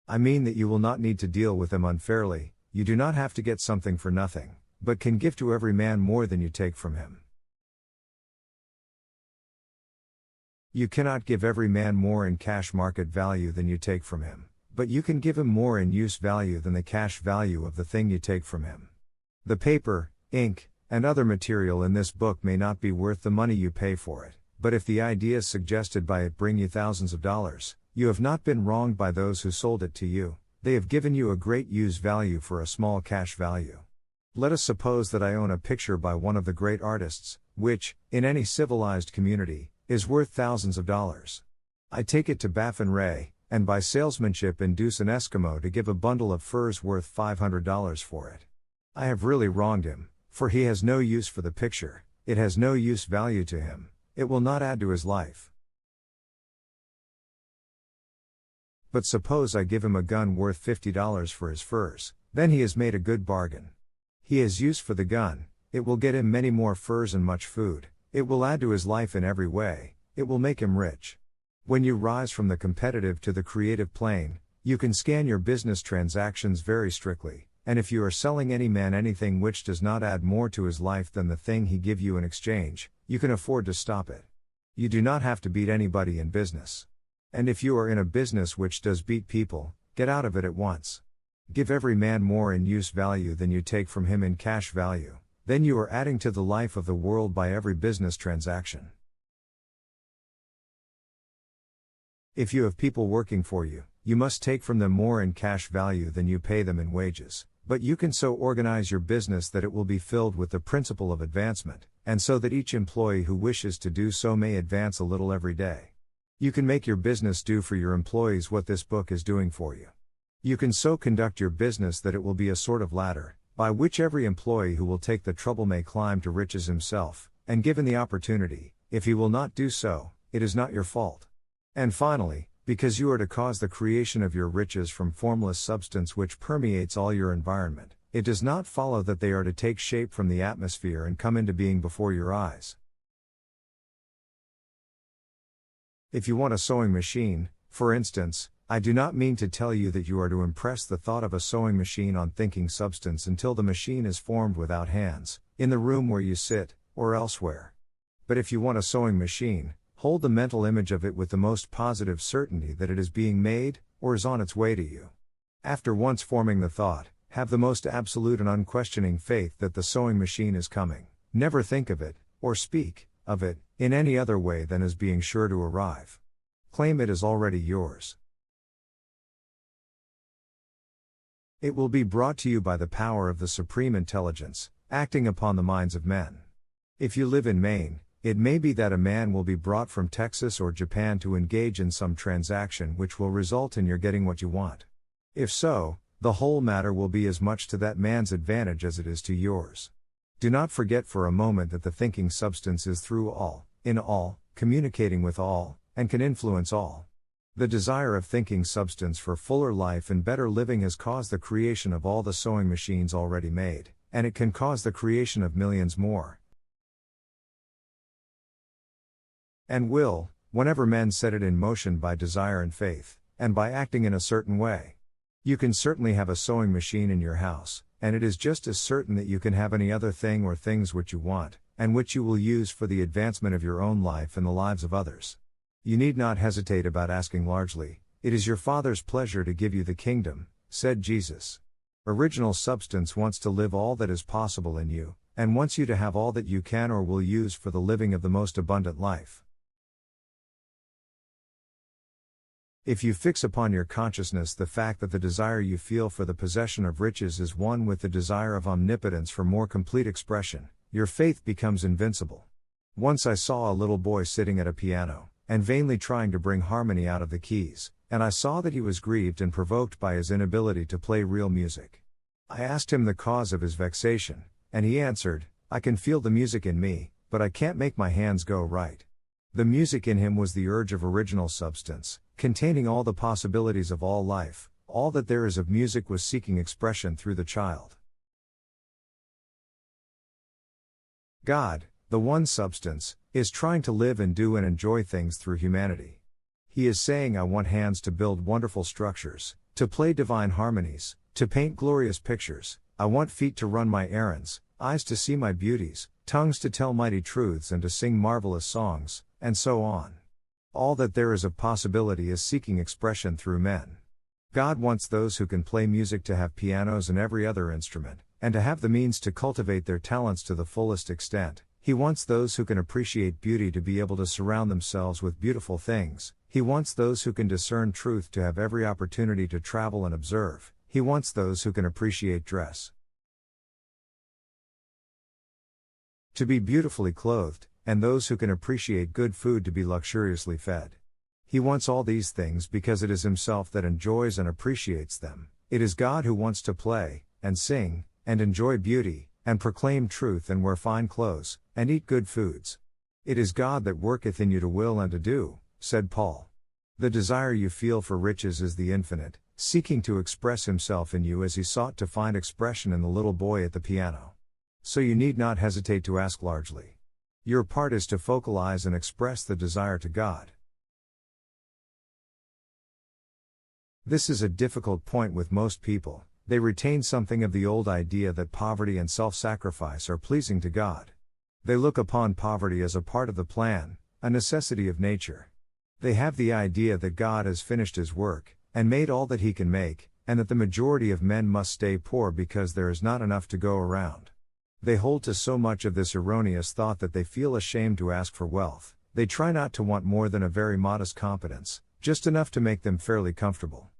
I mean that you will not need to deal with them unfairly. You do not have to get something for nothing, but can give to every man more than you take from him. You cannot give every man more in cash market value than you take from him, but you can give him more in use value than the cash value of the thing you take from him. The paper, ink, and other material in this book may not be worth the money you pay for it, but if the ideas suggested by it bring you thousands of dollars, you have not been wronged by those who sold it to you. They have given you a great use value for a small cash value. Let us suppose that I own a picture by one of the great artists, which, in any civilized community, is worth thousands of dollars. I take it to Baffin Ray, and by salesmanship induce an Eskimo to give a bundle of furs worth $500 for it. I have really wronged him, for he has no use for the picture, it has no use value to him, it will not add to his life. But suppose I give him a gun worth $50 for his furs, then he has made a good bargain. He has use for the gun, it will get him many more furs and much food, it will add to his life in every way, it will make him rich. When you rise from the competitive to the creative plane, you can scan your business transactions very strictly, and if you are selling any man anything which does not add more to his life than the thing he give you in exchange, you can afford to stop it. You do not have to beat anybody in business. And if you are in a business which does beat people, get out of it at once. Give every man more in use value than you take from him in cash value, then you are adding to the life of the world by every business transaction. If you have people working for you, you must take from them more in cash value than you pay them in wages, but you can so organize your business that it will be filled with the principle of advancement, and so that each employee who wishes to do so may advance a little every day. You can make your business do for your employees what this book is doing for you. You can so conduct your business that it will be a sort of ladder, by which every employee who will take the trouble may climb to riches himself, and given the opportunity, if he will not do so, it is not your fault. And finally, because you are to cause the creation of your riches from formless substance which permeates all your environment, it does not follow that they are to take shape from the atmosphere and come into being before your eyes. If you want a sewing machine, for instance, I do not mean to tell you that you are to impress the thought of a sewing machine on thinking substance until the machine is formed without hands, in the room where you sit, or elsewhere. But if you want a sewing machine, hold the mental image of it with the most positive certainty that it is being made, or is on its way to you. After once forming the thought, have the most absolute and unquestioning faith that the sewing machine is coming. Never think of it, or speak of it, in any other way than as being sure to arrive. Claim it as already yours. It will be brought to you by the power of the Supreme Intelligence, acting upon the minds of men. If you live in Maine, it may be that a man will be brought from Texas or Japan to engage in some transaction which will result in your getting what you want. If so, the whole matter will be as much to that man's advantage as it is to yours. Do not forget for a moment that the thinking substance is through all, in all, communicating with all, and can influence all. The desire of thinking substance for fuller life and better living has caused the creation of all the sewing machines already made, and it can cause the creation of millions more. And will, whenever men set it in motion by desire and faith, and by acting in a certain way. You can certainly have a sewing machine in your house, and it is just as certain that you can have any other thing or things which you want, and which you will use for the advancement of your own life and the lives of others. You need not hesitate about asking largely. It is your Father's pleasure to give you the kingdom, said Jesus. Original substance wants to live all that is possible in you, and wants you to have all that you can or will use for the living of the most abundant life. If you fix upon your consciousness the fact that the desire you feel for the possession of riches is one with the desire of omnipotence for more complete expression, your faith becomes invincible. Once I saw a little boy sitting at a piano, and vainly trying to bring harmony out of the keys, and I saw that he was grieved and provoked by his inability to play real music. I asked him the cause of his vexation, and he answered, "I can feel the music in me, but I can't make my hands go right." The music in him was the urge of original substance, containing all the possibilities of all life. All that there is of music was seeking expression through the child. God, the one substance, is trying to live and do and enjoy things through humanity. He is saying, I want hands to build wonderful structures, to play divine harmonies, to paint glorious pictures. I want feet to run my errands, eyes to see my beauties, tongues to tell mighty truths and to sing marvelous songs, and so on. All that there is of possibility is seeking expression through men. God wants those who can play music to have pianos and every other instrument, and to have the means to cultivate their talents to the fullest extent. He wants those who can appreciate beauty to be able to surround themselves with beautiful things. He wants those who can discern truth to have every opportunity to travel and observe. He wants those who can appreciate dress to be beautifully clothed, and those who can appreciate good food to be luxuriously fed. He wants all these things because it is Himself that enjoys and appreciates them. It is God who wants to play, and sing, and enjoy beauty, and proclaim truth and wear fine clothes, and eat good foods. It is God that worketh in you to will and to do, said Paul. The desire you feel for riches is the infinite, seeking to express Himself in you as He sought to find expression in the little boy at the piano. So you need not hesitate to ask largely. Your part is to focalize and express the desire to God. This is a difficult point with most people. They retain something of the old idea that poverty and self-sacrifice are pleasing to God. They look upon poverty as a part of the plan, a necessity of nature. They have the idea that God has finished His work, and made all that He can make, and that the majority of men must stay poor because there is not enough to go around. They hold to so much of this erroneous thought that they feel ashamed to ask for wealth. They try not to want more than a very modest competence, just enough to make them fairly comfortable.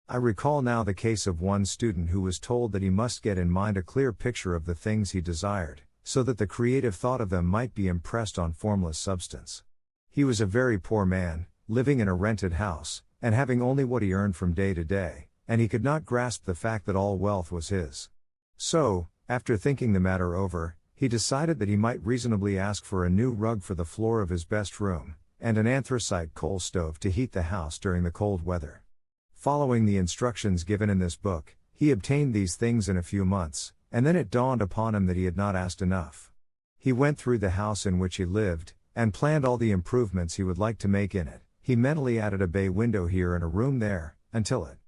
I recall now the case of one student who was told that he must get in mind a clear picture of the things he desired, so that the creative thought of them might be impressed on formless substance. He was a very poor man, living in a rented house, and having only what he earned from day to day, and he could not grasp the fact that all wealth was his. So, after thinking the matter over, he decided that he might reasonably ask for a new rug for the floor of his best room, and an anthracite coal stove to heat the house during the cold weather. Following the instructions given in this book, he obtained these things in a few months, and then it dawned upon him that he had not asked enough. He went through the house in which he lived, and planned all the improvements he would like to make in it. He mentally added a bay window here and a room there, until it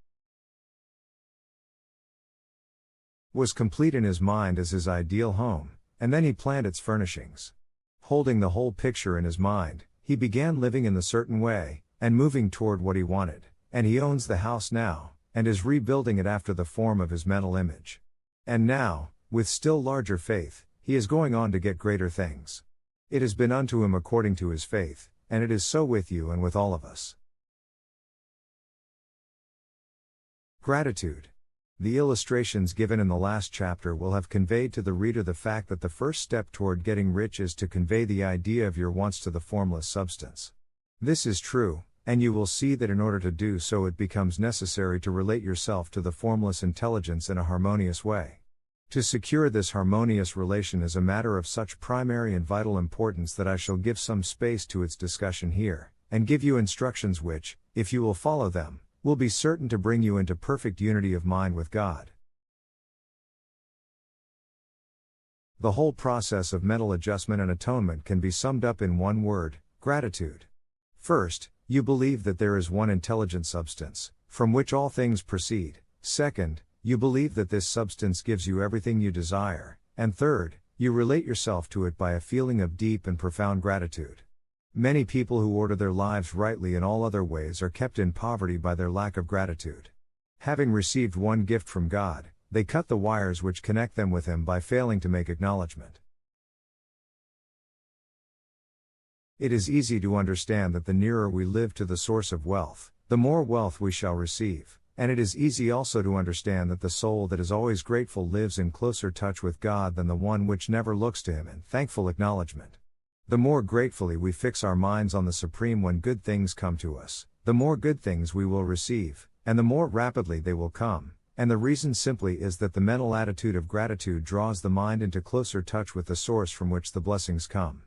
was complete in his mind as his ideal home, and then he planned its furnishings. Holding the whole picture in his mind, he began living in the certain way, and moving toward what he wanted, and he owns the house now, and is rebuilding it after the form of his mental image. And now, with still larger faith, he is going on to get greater things. It has been unto him according to his faith, and it is so with you and with all of us. Gratitude. The illustrations given in the last chapter will have conveyed to the reader the fact that the first step toward getting rich is to convey the idea of your wants to the formless substance. This is true, and you will see that in order to do so it becomes necessary to relate yourself to the formless intelligence in a harmonious way. To secure this harmonious relation is a matter of such primary and vital importance that I shall give some space to its discussion here, and give you instructions which, if you will follow them, will be certain to bring you into perfect unity of mind with God. The whole process of mental adjustment and atonement can be summed up in one word: gratitude. First, you believe that there is one intelligent substance, from which all things proceed. Second, you believe that this substance gives you everything you desire. And third, you relate yourself to it by a feeling of deep and profound gratitude. Many people who order their lives rightly in all other ways are kept in poverty by their lack of gratitude. Having received one gift from God, they cut the wires which connect them with Him by failing to make acknowledgement. It is easy to understand that the nearer we live to the source of wealth, the more wealth we shall receive, and it is easy also to understand that the soul that is always grateful lives in closer touch with God than the one which never looks to Him in thankful acknowledgement. The more gratefully we fix our minds on the Supreme when good things come to us, the more good things we will receive, and the more rapidly they will come, and the reason simply is that the mental attitude of gratitude draws the mind into closer touch with the source from which the blessings come.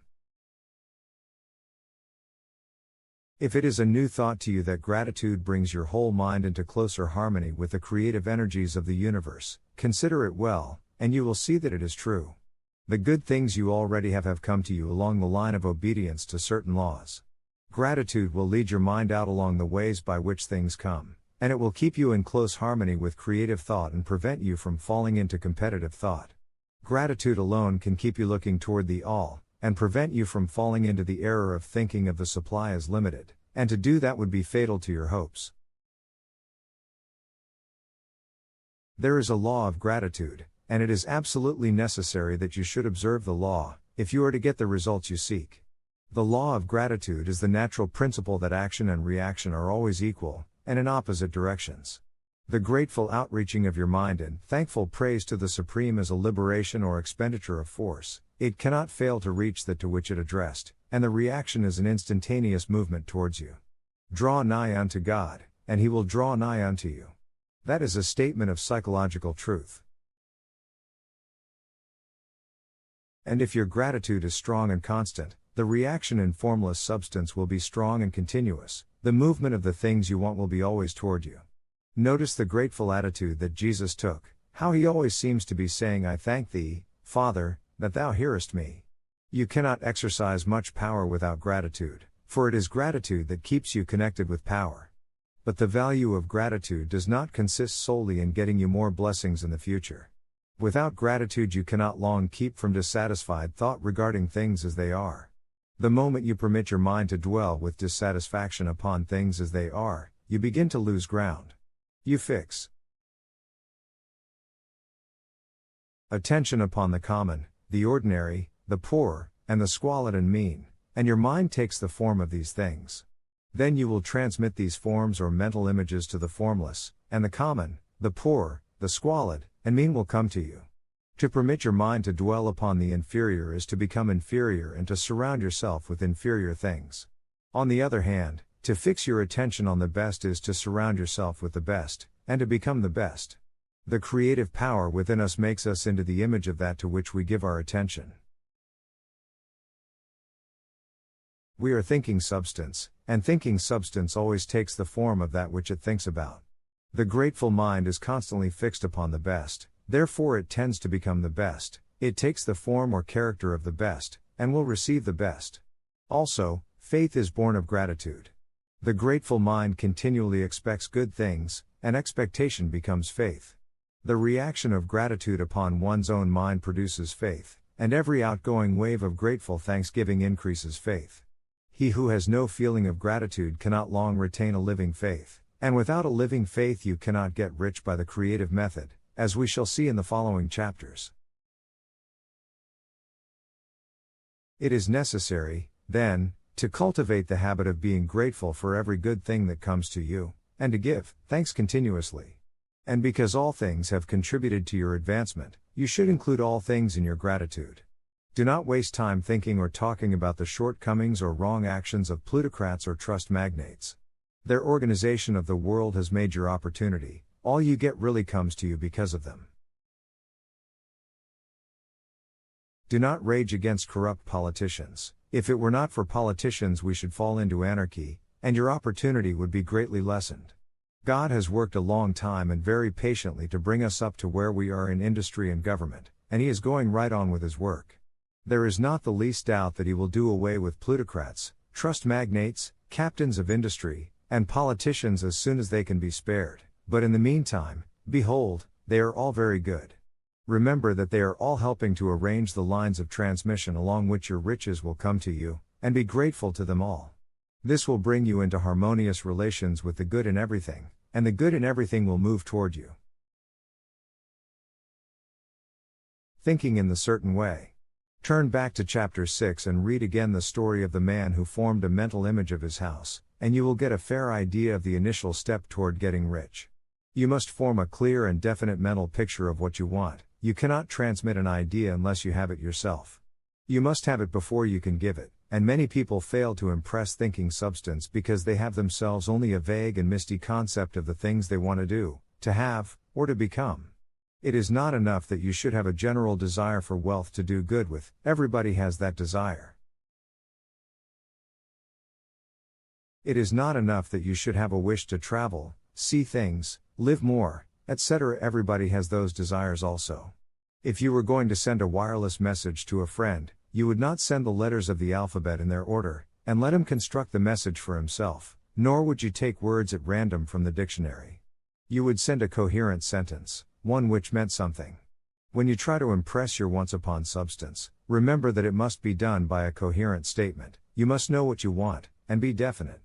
If it is a new thought to you that gratitude brings your whole mind into closer harmony with the creative energies of the universe, consider it well, and you will see that it is true. The good things you already have come to you along the line of obedience to certain laws. Gratitude will lead your mind out along the ways by which things come, and it will keep you in close harmony with creative thought and prevent you from falling into competitive thought. Gratitude alone can keep you looking toward the all, and prevent you from falling into the error of thinking of the supply as limited, and to do that would be fatal to your hopes. There is a law of gratitude, and it is absolutely necessary that you should observe the law, if you are to get the results you seek. The law of gratitude is the natural principle that action and reaction are always equal, and in opposite directions. The grateful outreaching of your mind in thankful praise to the Supreme is a liberation or expenditure of force. It cannot fail to reach that to which it addressed, and the reaction is an instantaneous movement towards you. Draw nigh unto God, and He will draw nigh unto you. That is a statement of psychological truth. And if your gratitude is strong and constant, the reaction in formless substance will be strong and continuous. The movement of the things you want will be always toward you. Notice the grateful attitude that Jesus took, how He always seems to be saying, "I thank Thee, Father, that Thou hearest me." You cannot exercise much power without gratitude, for it is gratitude that keeps you connected with power. But the value of gratitude does not consist solely in getting you more blessings in the future. Without gratitude you cannot long keep from dissatisfied thought regarding things as they are. The moment you permit your mind to dwell with dissatisfaction upon things as they are, you begin to lose ground. You fix attention upon the common, the ordinary, the poor, and the squalid and mean, and your mind takes the form of these things. Then you will transmit these forms or mental images to the formless, and the common, the poor, the squalid, and mean will come to you. To permit your mind to dwell upon the inferior is to become inferior and to surround yourself with inferior things. On the other hand, to fix your attention on the best is to surround yourself with the best, and to become the best. The creative power within us makes us into the image of that to which we give our attention. We are thinking substance, and thinking substance always takes the form of that which it thinks about. The grateful mind is constantly fixed upon the best, therefore it tends to become the best, it takes the form or character of the best, and will receive the best. Also, faith is born of gratitude. The grateful mind continually expects good things, and expectation becomes faith. The reaction of gratitude upon one's own mind produces faith, and every outgoing wave of grateful thanksgiving increases faith. He who has no feeling of gratitude cannot long retain a living faith, and without a living faith you cannot get rich by the creative method, as we shall see in the following chapters. It is necessary, then, to cultivate the habit of being grateful for every good thing that comes to you, and to give thanks continuously. And because all things have contributed to your advancement, you should include all things in your gratitude. Do not waste time thinking or talking about the shortcomings or wrong actions of plutocrats or trust magnates. Their organization of the world has made your opportunity, all you get really comes to you because of them. Do not rage against corrupt politicians. If it were not for politicians we should fall into anarchy, and your opportunity would be greatly lessened. God has worked a long time and very patiently to bring us up to where we are in industry and government, and He is going right on with His work. There is not the least doubt that He will do away with plutocrats, trust magnates, captains of industry, and politicians as soon as they can be spared, but in the meantime, behold, they are all very good. Remember that they are all helping to arrange the lines of transmission along which your riches will come to you, and be grateful to them all. This will bring you into harmonious relations with the good in everything, and the good in everything will move toward you. Thinking in the certain way. Turn back to chapter 6 and read again the story of the man who formed a mental image of his house, and you will get a fair idea of the initial step toward getting rich. You must form a clear and definite mental picture of what you want. You cannot transmit an idea unless you have it yourself. You must have it before you can give it, and many people fail to impress thinking substance because they have themselves only a vague and misty concept of the things they want to do, to have, or to become. It is not enough that you should have a general desire for wealth to do good with, everybody has that desire. It is not enough that you should have a wish to travel, see things, live more, etc. Everybody has those desires also. If you were going to send a wireless message to a friend, you would not send the letters of the alphabet in their order, and let him construct the message for himself, nor would you take words at random from the dictionary. You would send a coherent sentence, one which meant something. When you try to impress your wants upon substance, remember that it must be done by a coherent statement. You must know what you want, and be definite.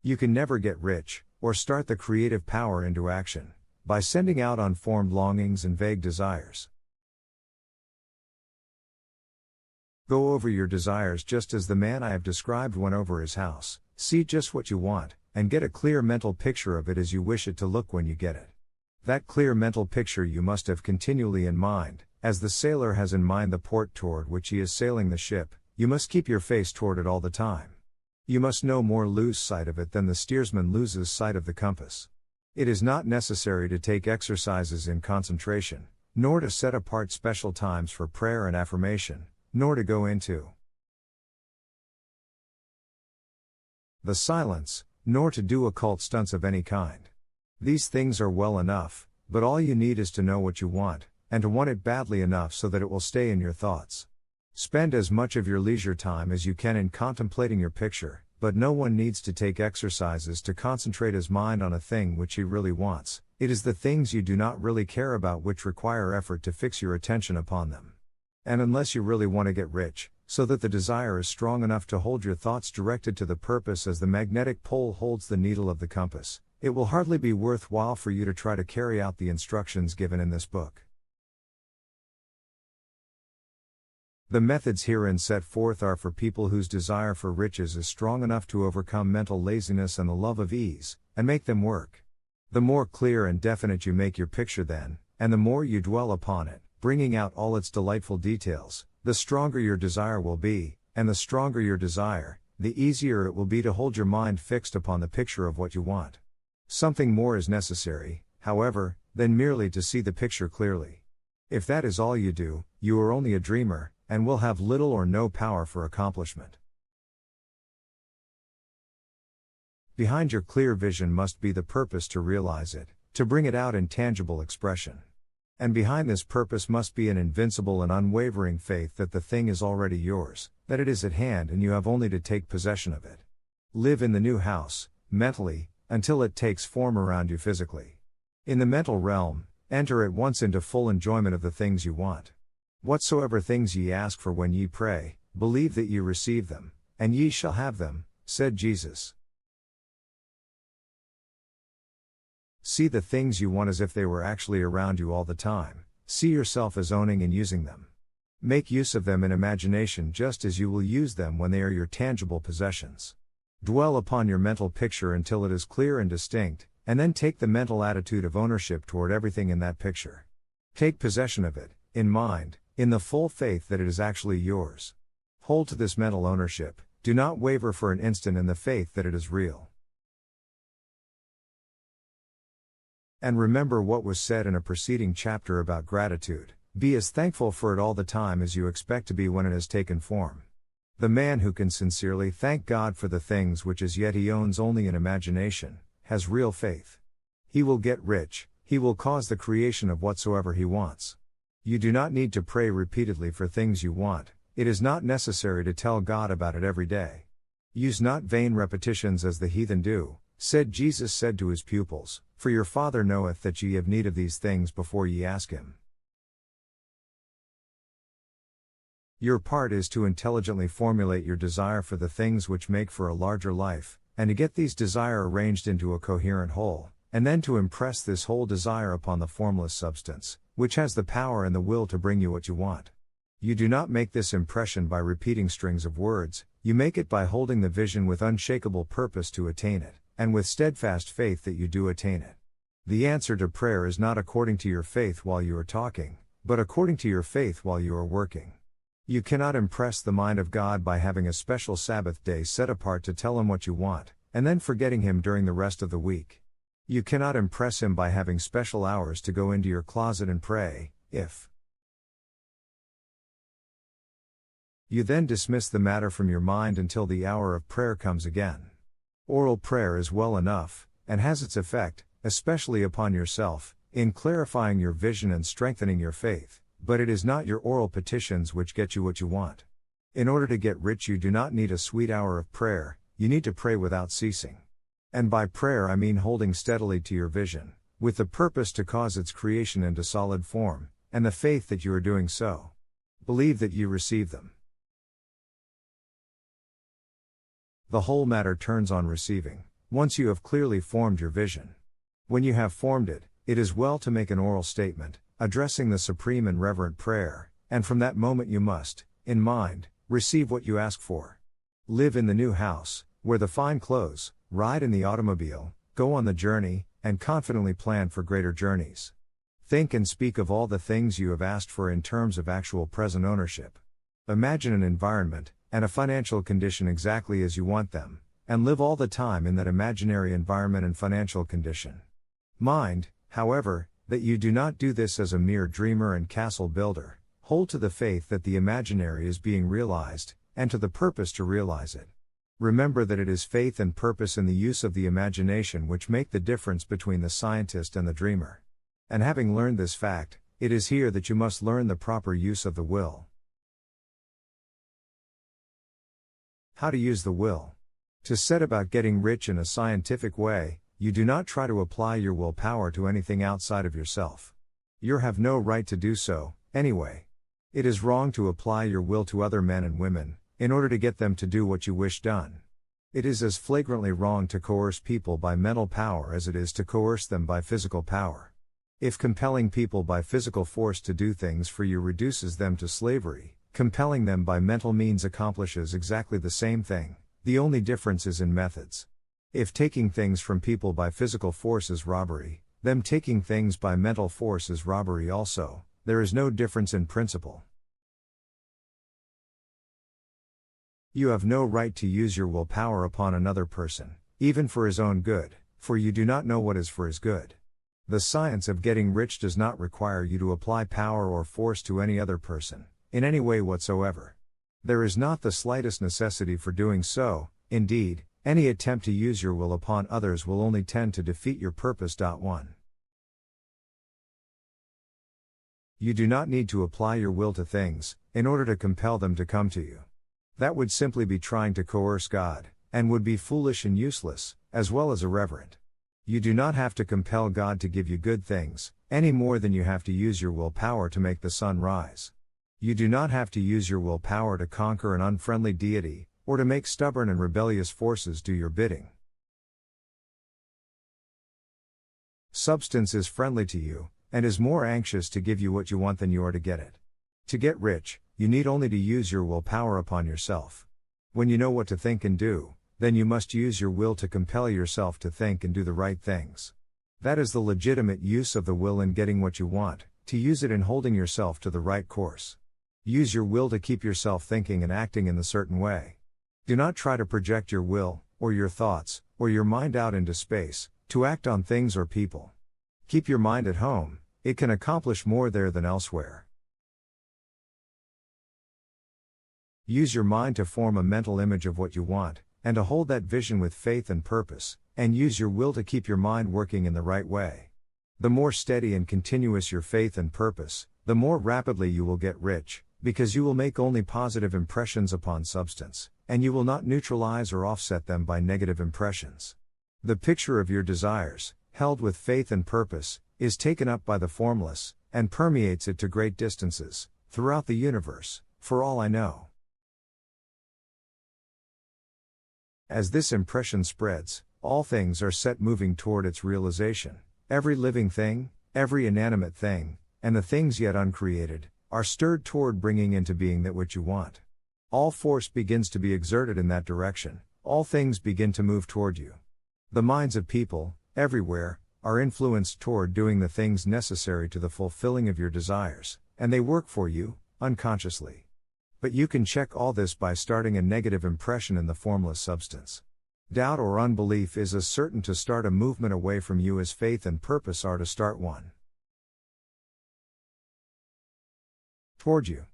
You can never get rich, or start the creative power into action, by sending out unformed longings and vague desires. Go over your desires just as the man I have described went over his house, see just what you want, and get a clear mental picture of it as you wish it to look when you get it. That clear mental picture you must have continually in mind, as the sailor has in mind the port toward which he is sailing the ship. You must keep your face toward it all the time. You must no more lose sight of it than the steersman loses sight of the compass. It is not necessary to take exercises in concentration, nor to set apart special times for prayer and affirmation, nor to go into the silence, nor to do occult stunts of any kind. These things are well enough, but all you need is to know what you want, and to want it badly enough so that it will stay in your thoughts. Spend as much of your leisure time as you can in contemplating your picture, but no one needs to take exercises to concentrate his mind on a thing which he really wants. It is the things you do not really care about which require effort to fix your attention upon them. And unless you really want to get rich, so that the desire is strong enough to hold your thoughts directed to the purpose as the magnetic pole holds the needle of the compass, it will hardly be worthwhile for you to try to carry out the instructions given in this book. The methods herein set forth are for people whose desire for riches is strong enough to overcome mental laziness and the love of ease, and make them work. The more clear and definite you make your picture then, and the more you dwell upon it, bringing out all its delightful details, the stronger your desire will be, and the stronger your desire, the easier it will be to hold your mind fixed upon the picture of what you want. Something more is necessary, however, than merely to see the picture clearly. If that is all you do, you are only a dreamer, and will have little or no power for accomplishment. Behind your clear vision must be the purpose to realize it, to bring it out in tangible expression. And behind this purpose must be an invincible and unwavering faith that the thing is already yours, that it is at hand and you have only to take possession of it. Live in the new house, mentally, until it takes form around you physically. In the mental realm, enter at once into full enjoyment of the things you want. Whatsoever things ye ask for when ye pray, believe that ye receive them, and ye shall have them, said Jesus. See the things you want as if they were actually around you all the time. See yourself as owning and using them. Make use of them in imagination just as you will use them when they are your tangible possessions. Dwell upon your mental picture until it is clear and distinct, and then take the mental attitude of ownership toward everything in that picture. Take possession of it, in mind, in the full faith that it is actually yours. Hold to this mental ownership, do not waver for an instant in the faith that it is real. And remember what was said in a preceding chapter about gratitude, be as thankful for it all the time as you expect to be when it has taken form. The man who can sincerely thank God for the things which as yet he owns only in imagination, has real faith. He will get rich, he will cause the creation of whatsoever he wants. You do not need to pray repeatedly for things you want, it is not necessary to tell God about it every day. Use not vain repetitions as the heathen do, said Jesus said to his pupils, for your Father knoweth that ye have need of these things before ye ask him. Your part is to intelligently formulate your desire for the things which make for a larger life, and to get these desire arranged into a coherent whole, and then to impress this whole desire upon the formless substance, which has the power and the will to bring you what you want. You do not make this impression by repeating strings of words, you make it by holding the vision with unshakable purpose to attain it, and with steadfast faith that you do attain it. The answer to prayer is not according to your faith while you are talking, but according to your faith while you are working. You cannot impress the mind of God by having a special Sabbath day set apart to tell him what you want, and then forgetting him during the rest of the week. You cannot impress him by having special hours to go into your closet and pray, if you then dismiss the matter from your mind until the hour of prayer comes again. Oral prayer is well enough, and has its effect, especially upon yourself, in clarifying your vision and strengthening your faith, but it is not your oral petitions which get you what you want. In order to get rich you do not need a sweet hour of prayer, you need to pray without ceasing. And by prayer I mean holding steadily to your vision, with the purpose to cause its creation into solid form, and the faith that you are doing so. Believe that you receive them. The whole matter turns on receiving, once you have clearly formed your vision. When you have formed it, it is well to make an oral statement, addressing the supreme and reverent prayer, and from that moment you must, in mind, receive what you ask for. Live in the new house, wear the fine clothes, ride in the automobile, go on the journey, and confidently plan for greater journeys. Think and speak of all the things you have asked for in terms of actual present ownership. Imagine an environment, and a financial condition exactly as you want them, and live all the time in that imaginary environment and financial condition. Mind, however, that you do not do this as a mere dreamer and castle builder. Hold to the faith that the imaginary is being realized, and to the purpose to realize it. Remember that it is faith and purpose in the use of the imagination which make the difference between the scientist and the dreamer. And having learned this fact, it is here that you must learn the proper use of the will. How to use the will. To set about getting rich in a scientific way, you do not try to apply your willpower to anything outside of yourself. You have no right to do so, anyway. It is wrong to apply your will to other men and women, in order to get them to do what you wish done. It is as flagrantly wrong to coerce people by mental power as it is to coerce them by physical power. If compelling people by physical force to do things for you reduces them to slavery, compelling them by mental means accomplishes exactly the same thing, the only difference is in methods. If taking things from people by physical force is robbery, them taking things by mental force is robbery also, there is no difference in principle. You have no right to use your willpower upon another person, even for his own good, for you do not know what is for his good. The science of getting rich does not require you to apply power or force to any other person, in any way whatsoever. There is not the slightest necessity for doing so. Indeed, any attempt to use your will upon others will only tend to defeat your purpose. 1. You do not need to apply your will to things, in order to compel them to come to you. That would simply be trying to coerce God, and would be foolish and useless, as well as irreverent. You do not have to compel God to give you good things, any more than you have to use your willpower to make the sun rise. You do not have to use your willpower to conquer an unfriendly deity, or to make stubborn and rebellious forces do your bidding. Substance is friendly to you, and is more anxious to give you what you want than you are to get it. To get rich, you need only to use your willpower upon yourself. When you know what to think and do, then you must use your will to compel yourself to think and do the right things. That is the legitimate use of the will in getting what you want, to use it in holding yourself to the right course. Use your will to keep yourself thinking and acting in the certain way. Do not try to project your will, or your thoughts, or your mind out into space, to act on things or people. Keep your mind at home, it can accomplish more there than elsewhere. Use your mind to form a mental image of what you want, and to hold that vision with faith and purpose, and use your will to keep your mind working in the right way. The more steady and continuous your faith and purpose, the more rapidly you will get rich, because you will make only positive impressions upon substance, and you will not neutralize or offset them by negative impressions. The picture of your desires, held with faith and purpose, is taken up by the formless, and permeates it to great distances, throughout the universe, for all I know. As this impression spreads, all things are set moving toward its realization. Every living thing, every inanimate thing, and the things yet uncreated, are stirred toward bringing into being that which you want. All force begins to be exerted in that direction, all things begin to move toward you. The minds of people, everywhere, are influenced toward doing the things necessary to the fulfilling of your desires, and they work for you, unconsciously. But you can check all this by starting a negative impression in the formless substance. Doubt or unbelief is as certain to start a movement away from you as faith and purpose are to start one toward you.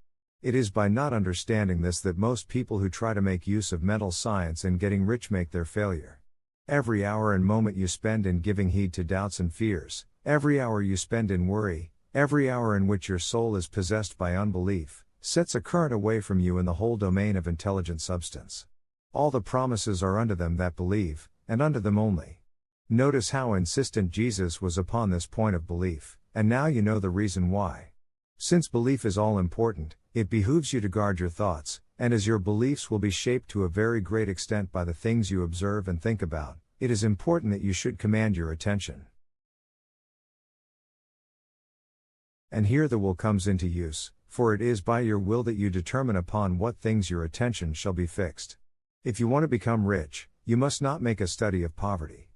It is by not understanding this that most people who try to make use of mental science in getting rich make their failure. Every hour and moment you spend in giving heed to doubts and fears, every hour you spend in worry, every hour in which your soul is possessed by unbelief, sets a current away from you in the whole domain of intelligent substance. All the promises are unto them that believe, and unto them only. Notice how insistent Jesus was upon this point of belief, and now you know the reason why. Since belief is all important, it behooves you to guard your thoughts, and as your beliefs will be shaped to a very great extent by the things you observe and think about, it is important that you should command your attention. And here the will comes into use, for it is by your will that you determine upon what things your attention shall be fixed. If you want to become rich, you must not make a study of poverty.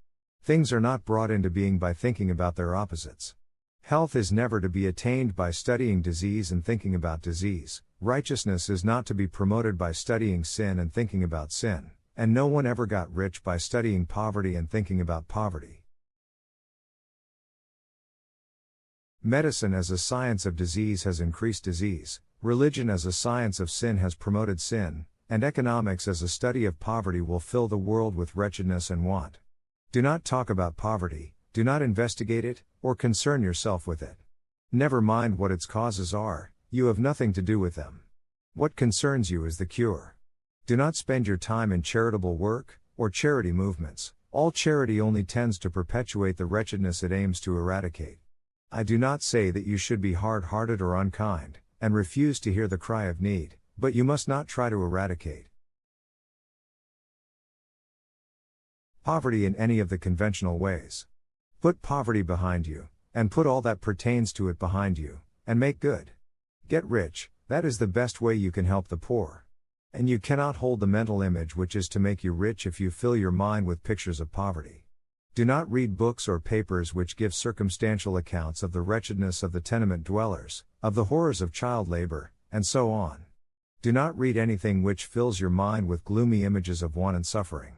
Things are not brought into being by thinking about their opposites. Health is never to be attained by studying disease and thinking about disease. Righteousness is not to be promoted by studying sin and thinking about sin, and no one ever got rich by studying poverty and thinking about poverty. Medicine as a science of disease has increased disease, religion as a science of sin has promoted sin, and economics as a study of poverty will fill the world with wretchedness and want. Do not talk about poverty, do not investigate it, or concern yourself with it. Never mind what its causes are, you have nothing to do with them. What concerns you is the cure. Do not spend your time in charitable work, or charity movements. All charity only tends to perpetuate the wretchedness it aims to eradicate. I do not say that you should be hard-hearted or unkind, and refuse to hear the cry of need, but you must not try to eradicate poverty in any of the conventional ways. Put poverty behind you, and put all that pertains to it behind you, and make good. Get rich, that is the best way you can help the poor. And you cannot hold the mental image which is to make you rich if you fill your mind with pictures of poverty. Do not read books or papers which give circumstantial accounts of the wretchedness of the tenement dwellers, of the horrors of child labor, and so on. Do not read anything which fills your mind with gloomy images of want and suffering.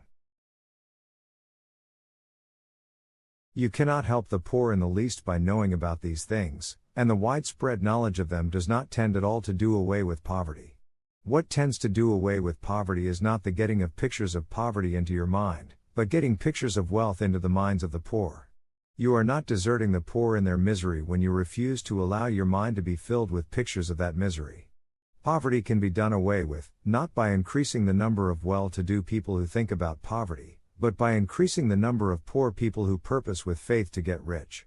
You cannot help the poor in the least by knowing about these things, and the widespread knowledge of them does not tend at all to do away with poverty. What tends to do away with poverty is not the getting of pictures of poverty into your mind, but getting pictures of wealth into the minds of the poor. You are not deserting the poor in their misery when you refuse to allow your mind to be filled with pictures of that misery. Poverty can be done away with, not by increasing the number of well-to-do people who think about poverty, but by increasing the number of poor people who purpose with faith to get rich.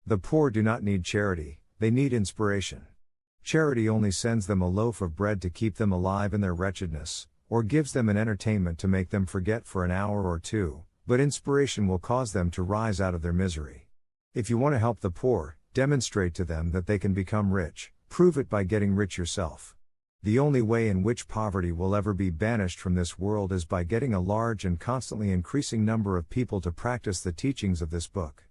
The poor do not need charity, they need inspiration. Charity only sends them a loaf of bread to keep them alive in their wretchedness, or gives them an entertainment to make them forget for an hour or two, but inspiration will cause them to rise out of their misery. If you want to help the poor, demonstrate to them that they can become rich, prove it by getting rich yourself. The only way in which poverty will ever be banished from this world is by getting a large and constantly increasing number of people to practice the teachings of this book.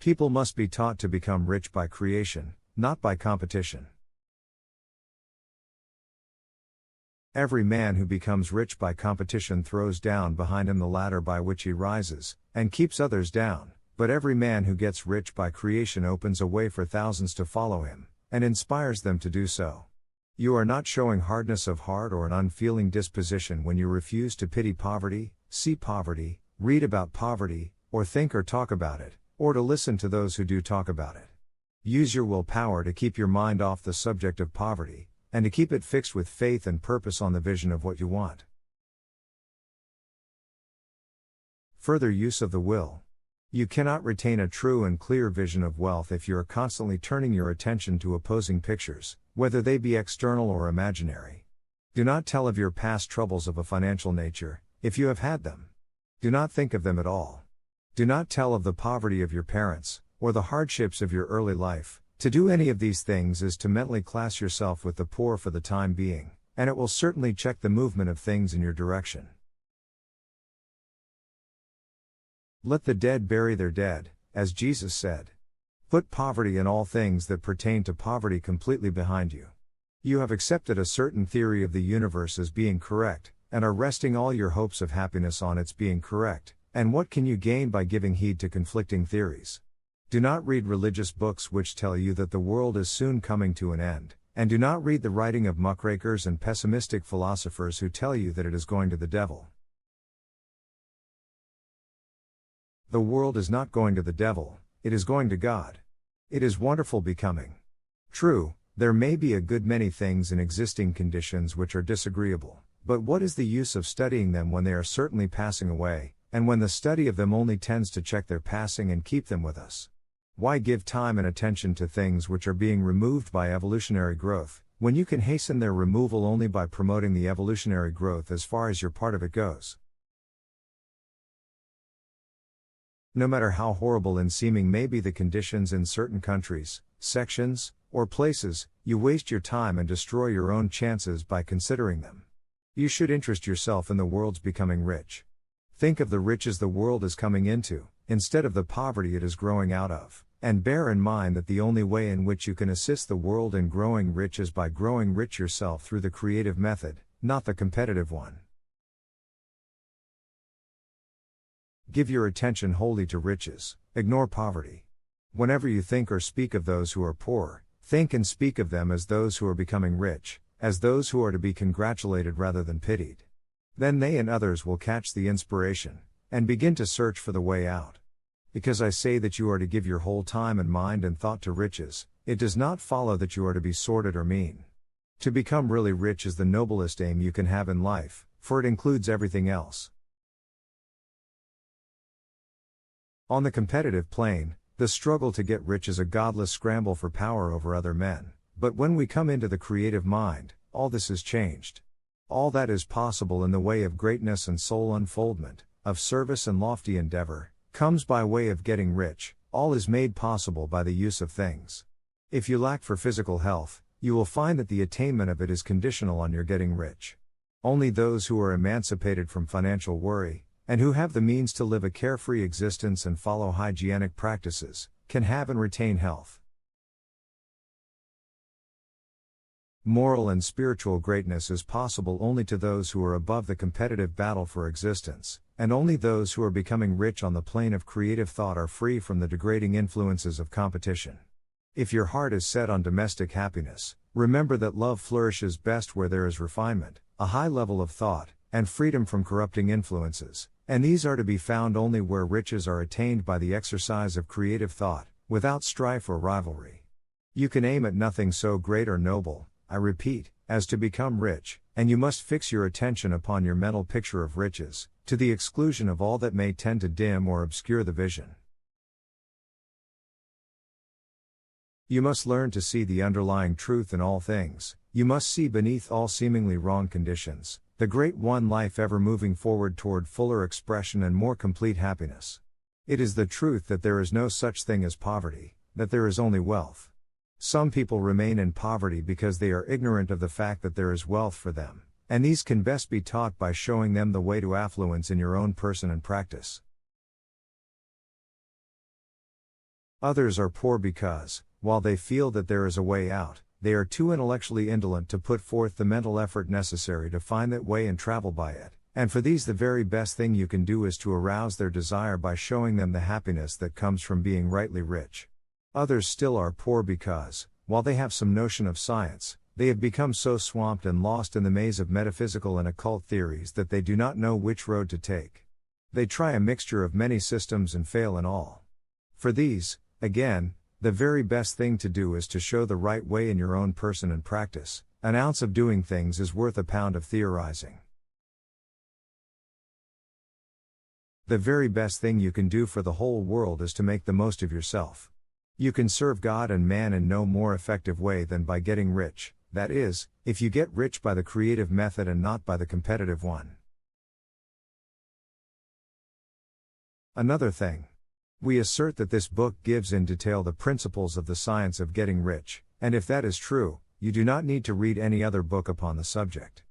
People must be taught to become rich by creation, not by competition. Every man who becomes rich by competition throws down behind him the ladder by which he rises, and keeps others down, but every man who gets rich by creation opens a way for thousands to follow him, and inspires them to do so. You are not showing hardness of heart or an unfeeling disposition when you refuse to pity poverty, see poverty, read about poverty, or think or talk about it, or to listen to those who do talk about it. Use your willpower to keep your mind off the subject of poverty, and to keep it fixed with faith and purpose on the vision of what you want. Further use of the will. You cannot retain a true and clear vision of wealth if you are constantly turning your attention to opposing pictures, whether they be external or imaginary. Do not tell of your past troubles of a financial nature, if you have had them. Do not think of them at all. Do not tell of the poverty of your parents, or the hardships of your early life. To do any of these things is to mentally class yourself with the poor for the time being, and it will certainly check the movement of things in your direction. Let the dead bury their dead, as Jesus said. Put poverty and all things that pertain to poverty completely behind you. You have accepted a certain theory of the universe as being correct, and are resting all your hopes of happiness on its being correct, and what can you gain by giving heed to conflicting theories? Do not read religious books which tell you that the world is soon coming to an end, and do not read the writing of muckrakers and pessimistic philosophers who tell you that it is going to the devil. The world is not going to the devil, it is going to God. It is wonderful becoming. True, there may be a good many things in existing conditions which are disagreeable, but what is the use of studying them when they are certainly passing away, and when the study of them only tends to check their passing and keep them with us? Why give time and attention to things which are being removed by evolutionary growth, when you can hasten their removal only by promoting the evolutionary growth as far as your part of it goes? No matter how horrible in seeming may be the conditions in certain countries, sections, or places, you waste your time and destroy your own chances by considering them. You should interest yourself in the world's becoming rich. Think of the riches the world is coming into, instead of the poverty it is growing out of, and bear in mind that the only way in which you can assist the world in growing rich is by growing rich yourself through the creative method, not the competitive one. Give your attention wholly to riches, ignore poverty. Whenever you think or speak of those who are poor, think and speak of them as those who are becoming rich, as those who are to be congratulated rather than pitied. Then they and others will catch the inspiration, and begin to search for the way out. Because I say that you are to give your whole time and mind and thought to riches, it does not follow that you are to be sordid or mean. To become really rich is the noblest aim you can have in life, for it includes everything else. On the competitive plane, the struggle to get rich is a godless scramble for power over other men, but when we come into the creative mind, all this is changed. All that is possible in the way of greatness and soul unfoldment, of service and lofty endeavor, comes by way of getting rich. All is made possible by the use of things. If you lack for physical health, you will find that the attainment of it is conditional on your getting rich. Only those who are emancipated from financial worry, and who have the means to live a carefree existence and follow hygienic practices, can have and retain health. Moral and spiritual greatness is possible only to those who are above the competitive battle for existence, and only those who are becoming rich on the plane of creative thought are free from the degrading influences of competition. If your heart is set on domestic happiness, remember that love flourishes best where there is refinement, a high level of thought, and freedom from corrupting influences, and these are to be found only where riches are attained by the exercise of creative thought, without strife or rivalry. You can aim at nothing so great or noble, I repeat, as to become rich, and you must fix your attention upon your mental picture of riches, to the exclusion of all that may tend to dim or obscure the vision. You must learn to see the underlying truth in all things, you must see beneath all seemingly wrong conditions, the great one life ever moving forward toward fuller expression and more complete happiness. It is the truth that there is no such thing as poverty, that there is only wealth. Some people remain in poverty because they are ignorant of the fact that there is wealth for them, and these can best be taught by showing them the way to affluence in your own person and practice. Others are poor because, while they feel that there is a way out, they are too intellectually indolent to put forth the mental effort necessary to find that way and travel by it, and for these the very best thing you can do is to arouse their desire by showing them the happiness that comes from being rightly rich. Others still are poor because, while they have some notion of science, they have become so swamped and lost in the maze of metaphysical and occult theories that they do not know which road to take. They try a mixture of many systems and fail in all. For these, again, the very best thing to do is to show the right way in your own person and practice. An ounce of doing things is worth a pound of theorizing. The very best thing you can do for the whole world is to make the most of yourself. You can serve God and man in no more effective way than by getting rich, that is, if you get rich by the creative method and not by the competitive one. Another thing. We assert that this book gives in detail the principles of the science of getting rich, and if that is true, you do not need to read any other book upon the subject.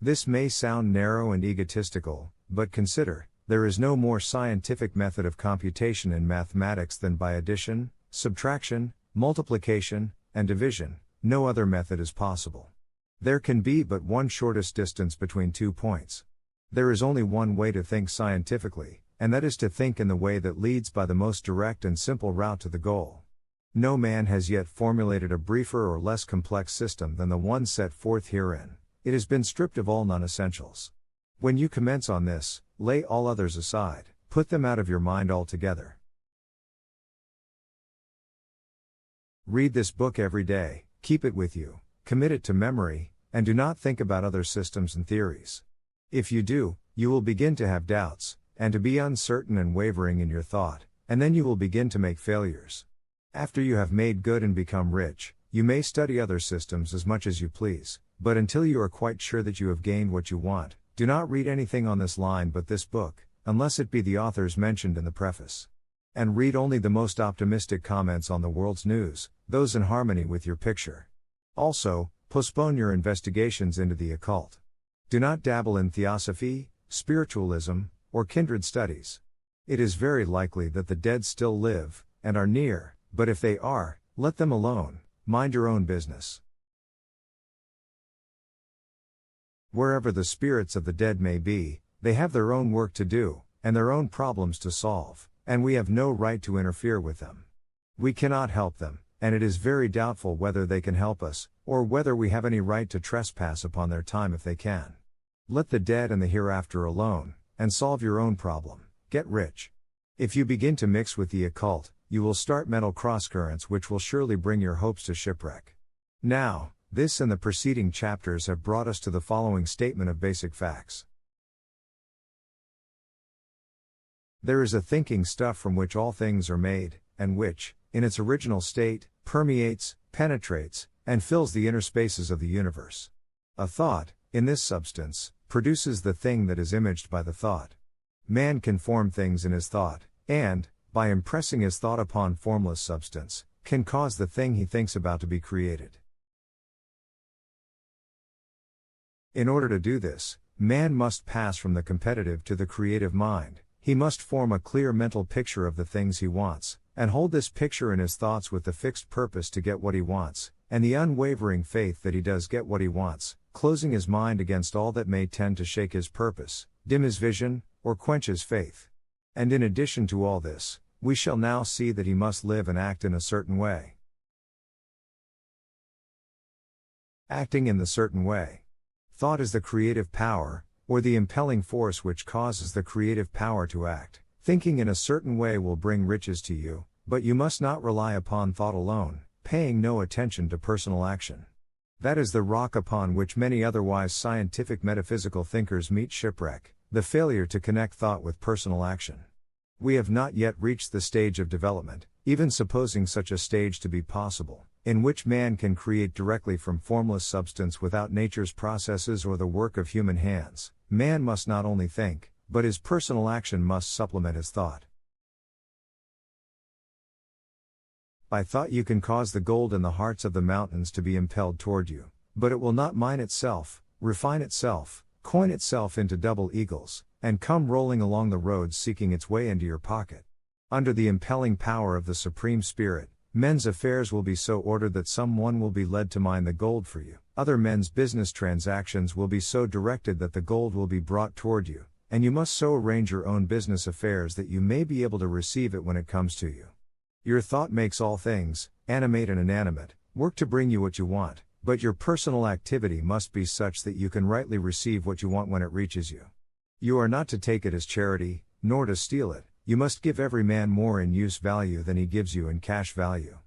This may sound narrow and egotistical, but consider, there is no more scientific method of computation in mathematics than by addition, subtraction, multiplication, and division. No other method is possible. There can be but one shortest distance between 2 points. There is only one way to think scientifically, and that is to think in the way that leads by the most direct and simple route to the goal. No man has yet formulated a briefer or less complex system than the one set forth herein. It has been stripped of all non-essentials. When you commence on this, lay all others aside, put them out of your mind altogether. Read this book every day, keep it with you, commit it to memory, and do not think about other systems and theories. If you do, you will begin to have doubts, and to be uncertain and wavering in your thought, and then you will begin to make failures. After you have made good and become rich, you may study other systems as much as you please, but until you are quite sure that you have gained what you want, do not read anything on this line but this book, unless it be the authors mentioned in the preface. And read only the most optimistic comments on the world's news, those in harmony with your picture. Also, postpone your investigations into the occult. Do not dabble in theosophy, spiritualism, or kindred studies. It is very likely that the dead still live, and are near, but if they are, let them alone, mind your own business. Wherever the spirits of the dead may be, they have their own work to do, and their own problems to solve, and we have no right to interfere with them. We cannot help them, and it is very doubtful whether they can help us, or whether we have any right to trespass upon their time if they can. Let the dead and the hereafter alone, and solve your own problem, get rich. If you begin to mix with the occult, you will start mental crosscurrents which will surely bring your hopes to shipwreck. Now, this and the preceding chapters have brought us to the following statement of basic facts. There is a thinking stuff from which all things are made, and which, in its original state, permeates, penetrates, and fills the inner spaces of the universe. A thought, in this substance, produces the thing that is imaged by the thought. Man can form things in his thought, and, by impressing his thought upon formless substance, can cause the thing he thinks about to be created. In order to do this, man must pass from the competitive to the creative mind. He must form a clear mental picture of the things he wants, and hold this picture in his thoughts with the fixed purpose to get what he wants, and the unwavering faith that he does get what he wants, closing his mind against all that may tend to shake his purpose, dim his vision, or quench his faith. And in addition to all this, we shall now see that he must live and act in a certain way. Acting in the certain way. Thought is the creative power, or the impelling force which causes the creative power to act. Thinking in a certain way will bring riches to you, but you must not rely upon thought alone, paying no attention to personal action. That is the rock upon which many otherwise scientific metaphysical thinkers meet shipwreck, the failure to connect thought with personal action. We have not yet reached the stage of development, even supposing such a stage to be possible, in which man can create directly from formless substance without nature's processes or the work of human hands. Man must not only think, but his personal action must supplement his thought. By thought you can cause the gold in the hearts of the mountains to be impelled toward you, but it will not mine itself, refine itself, coin itself into double eagles, and come rolling along the roads seeking its way into your pocket. Under the impelling power of the Supreme Spirit, men's affairs will be so ordered that someone will be led to mine the gold for you. Other men's business transactions will be so directed that the gold will be brought toward you, and you must so arrange your own business affairs that you may be able to receive it when it comes to you. Your thought makes all things, animate and inanimate, work to bring you what you want, but your personal activity must be such that you can rightly receive what you want when it reaches you. You are not to take it as charity, nor to steal it. You must give every man more in use value than he gives you in cash value.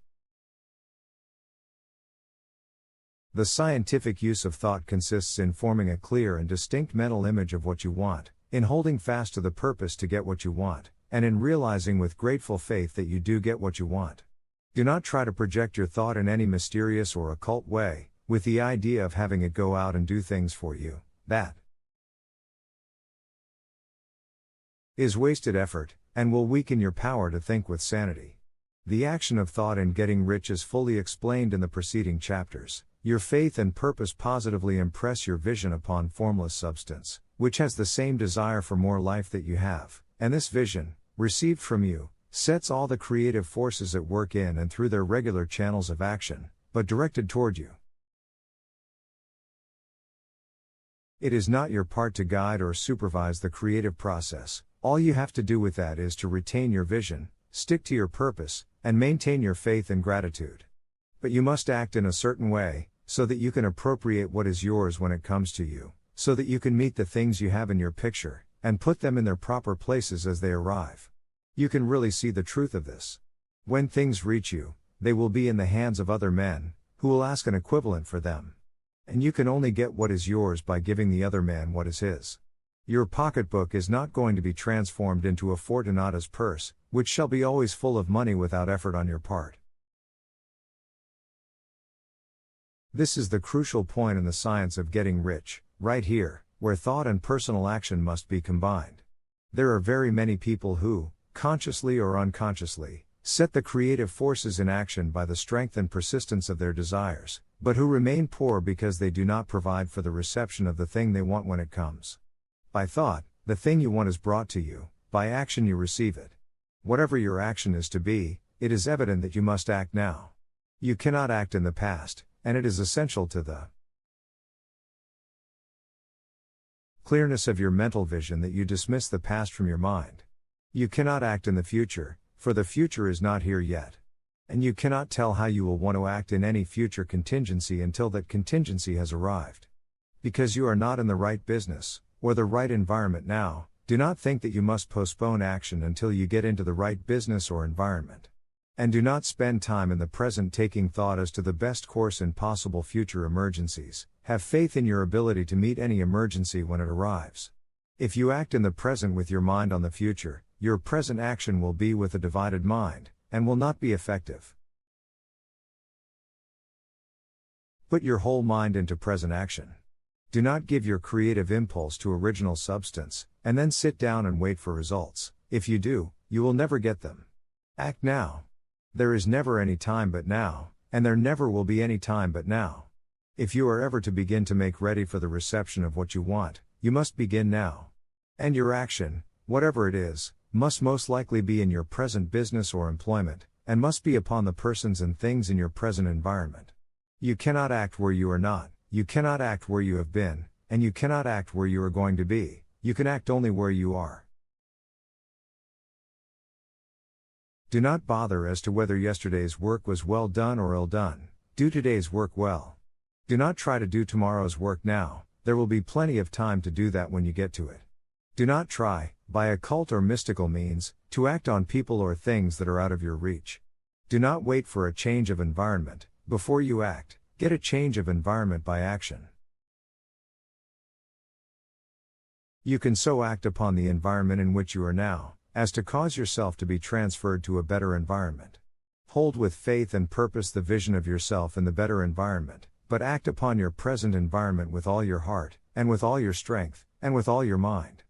The scientific use of thought consists in forming a clear and distinct mental image of what you want, in holding fast to the purpose to get what you want, and in realizing with grateful faith that you do get what you want. Do not try to project your thought in any mysterious or occult way, with the idea of having it go out and do things for you. That is wasted effort, and will weaken your power to think with sanity. The action of thought in getting rich is fully explained in the preceding chapters. Your faith and purpose positively impress your vision upon formless substance, which has the same desire for more life that you have, and this vision, received from you, sets all the creative forces at work in and through their regular channels of action, but directed toward you. It is not your part to guide or supervise the creative process. All you have to do with that is to retain your vision, stick to your purpose, and maintain your faith and gratitude. But you must act in a certain way, so that you can appropriate what is yours when it comes to you, so that you can meet the things you have in your picture, and put them in their proper places as they arrive. You can really see the truth of this. When things reach you, they will be in the hands of other men, who will ask an equivalent for them. And you can only get what is yours by giving the other man what is his. Your pocketbook is not going to be transformed into a Fortunata's purse, which shall be always full of money without effort on your part. This is the crucial point in the science of getting rich, right here, where thought and personal action must be combined. There are very many people who, consciously or unconsciously, set the creative forces in action by the strength and persistence of their desires, but who remain poor because they do not provide for the reception of the thing they want when it comes. By thought, the thing you want is brought to you, by action you receive it. Whatever your action is to be, it is evident that you must act now. You cannot act in the past, and it is essential to the clearness of your mental vision that you dismiss the past from your mind. You cannot act in the future, for the future is not here yet. And you cannot tell how you will want to act in any future contingency until that contingency has arrived. Because you are not in the right business, or the right environment now, do not think that you must postpone action until you get into the right business or environment. And do not spend time in the present taking thought as to the best course in possible future emergencies. Have faith in your ability to meet any emergency when it arrives. If you act in the present with your mind on the future, your present action will be with a divided mind, and will not be effective. Put your whole mind into present action. Do not give your creative impulse to original substance, and then sit down and wait for results. If you do, you will never get them. Act now. There is never any time but now, and there never will be any time but now. If you are ever to begin to make ready for the reception of what you want, you must begin now. And your action, whatever it is, must most likely be in your present business or employment, and must be upon the persons and things in your present environment. You cannot act where you are not, you cannot act where you have been, and you cannot act where you are going to be, you can act only where you are. Do not bother as to whether yesterday's work was well done or ill done, do today's work well. Do not try to do tomorrow's work now, there will be plenty of time to do that when you get to it. Do not try, by occult or mystical means, to act on people or things that are out of your reach. Do not wait for a change of environment, before you act, get a change of environment by action. You can so act upon the environment in which you are now, as to cause yourself to be transferred to a better environment. Hold with faith and purpose the vision of yourself in the better environment, but act upon your present environment with all your heart, and with all your strength, and with all your mind.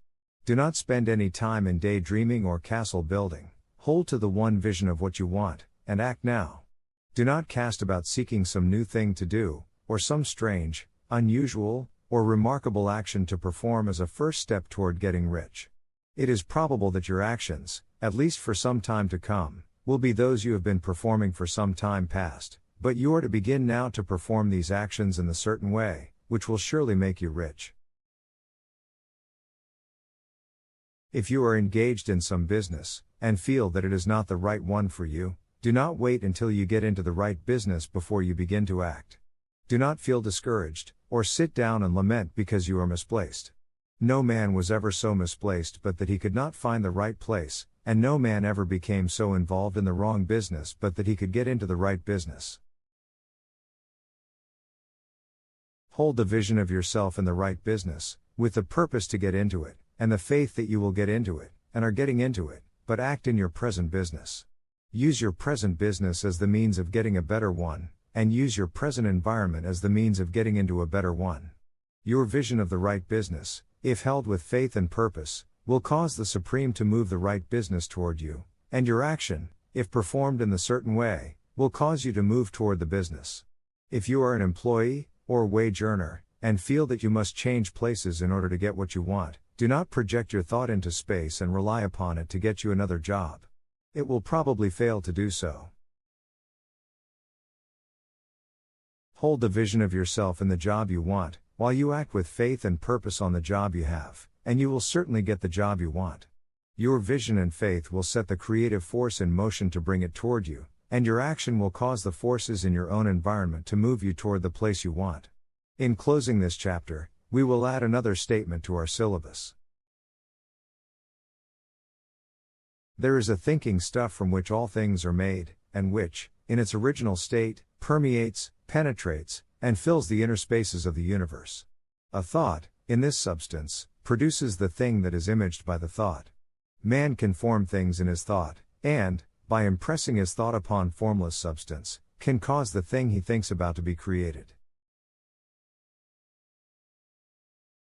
Do not spend any time in daydreaming or castle building, hold to the one vision of what you want, and act now. Do not cast about seeking some new thing to do, or some strange, unusual, or remarkable action to perform as a first step toward getting rich. It is probable that your actions, at least for some time to come, will be those you have been performing for some time past, but you are to begin now to perform these actions in the certain way, which will surely make you rich. If you are engaged in some business, and feel that it is not the right one for you, do not wait until you get into the right business before you begin to act. Do not feel discouraged, or sit down and lament because you are misplaced. No man was ever so misplaced but that he could not find the right place, and no man ever became so involved in the wrong business but that he could get into the right business. Hold the vision of yourself in the right business, with the purpose to get into it, and the faith that you will get into it, and are getting into it, but act in your present business. Use your present business as the means of getting a better one, and use your present environment as the means of getting into a better one. Your vision of the right business, if held with faith and purpose, will cause the Supreme to move the right business toward you, and your action, if performed in the certain way, will cause you to move toward the business. If you are an employee, or wage earner, and feel that you must change places in order to get what you want, do not project your thought into space and rely upon it to get you another job. It will probably fail to do so. Hold the vision of yourself in the job you want, while you act with faith and purpose on the job you have, and you will certainly get the job you want. Your vision and faith will set the creative force in motion to bring it toward you, and your action will cause the forces in your own environment to move you toward the place you want. In closing this chapter, we will add another statement to our syllabus. There is a thinking stuff from which all things are made, and which, in its original state, permeates, penetrates, and fills the inner spaces of the universe. A thought, in this substance, produces the thing that is imaged by the thought. Man can form things in his thought, and, by impressing his thought upon formless substance, can cause the thing he thinks about to be created.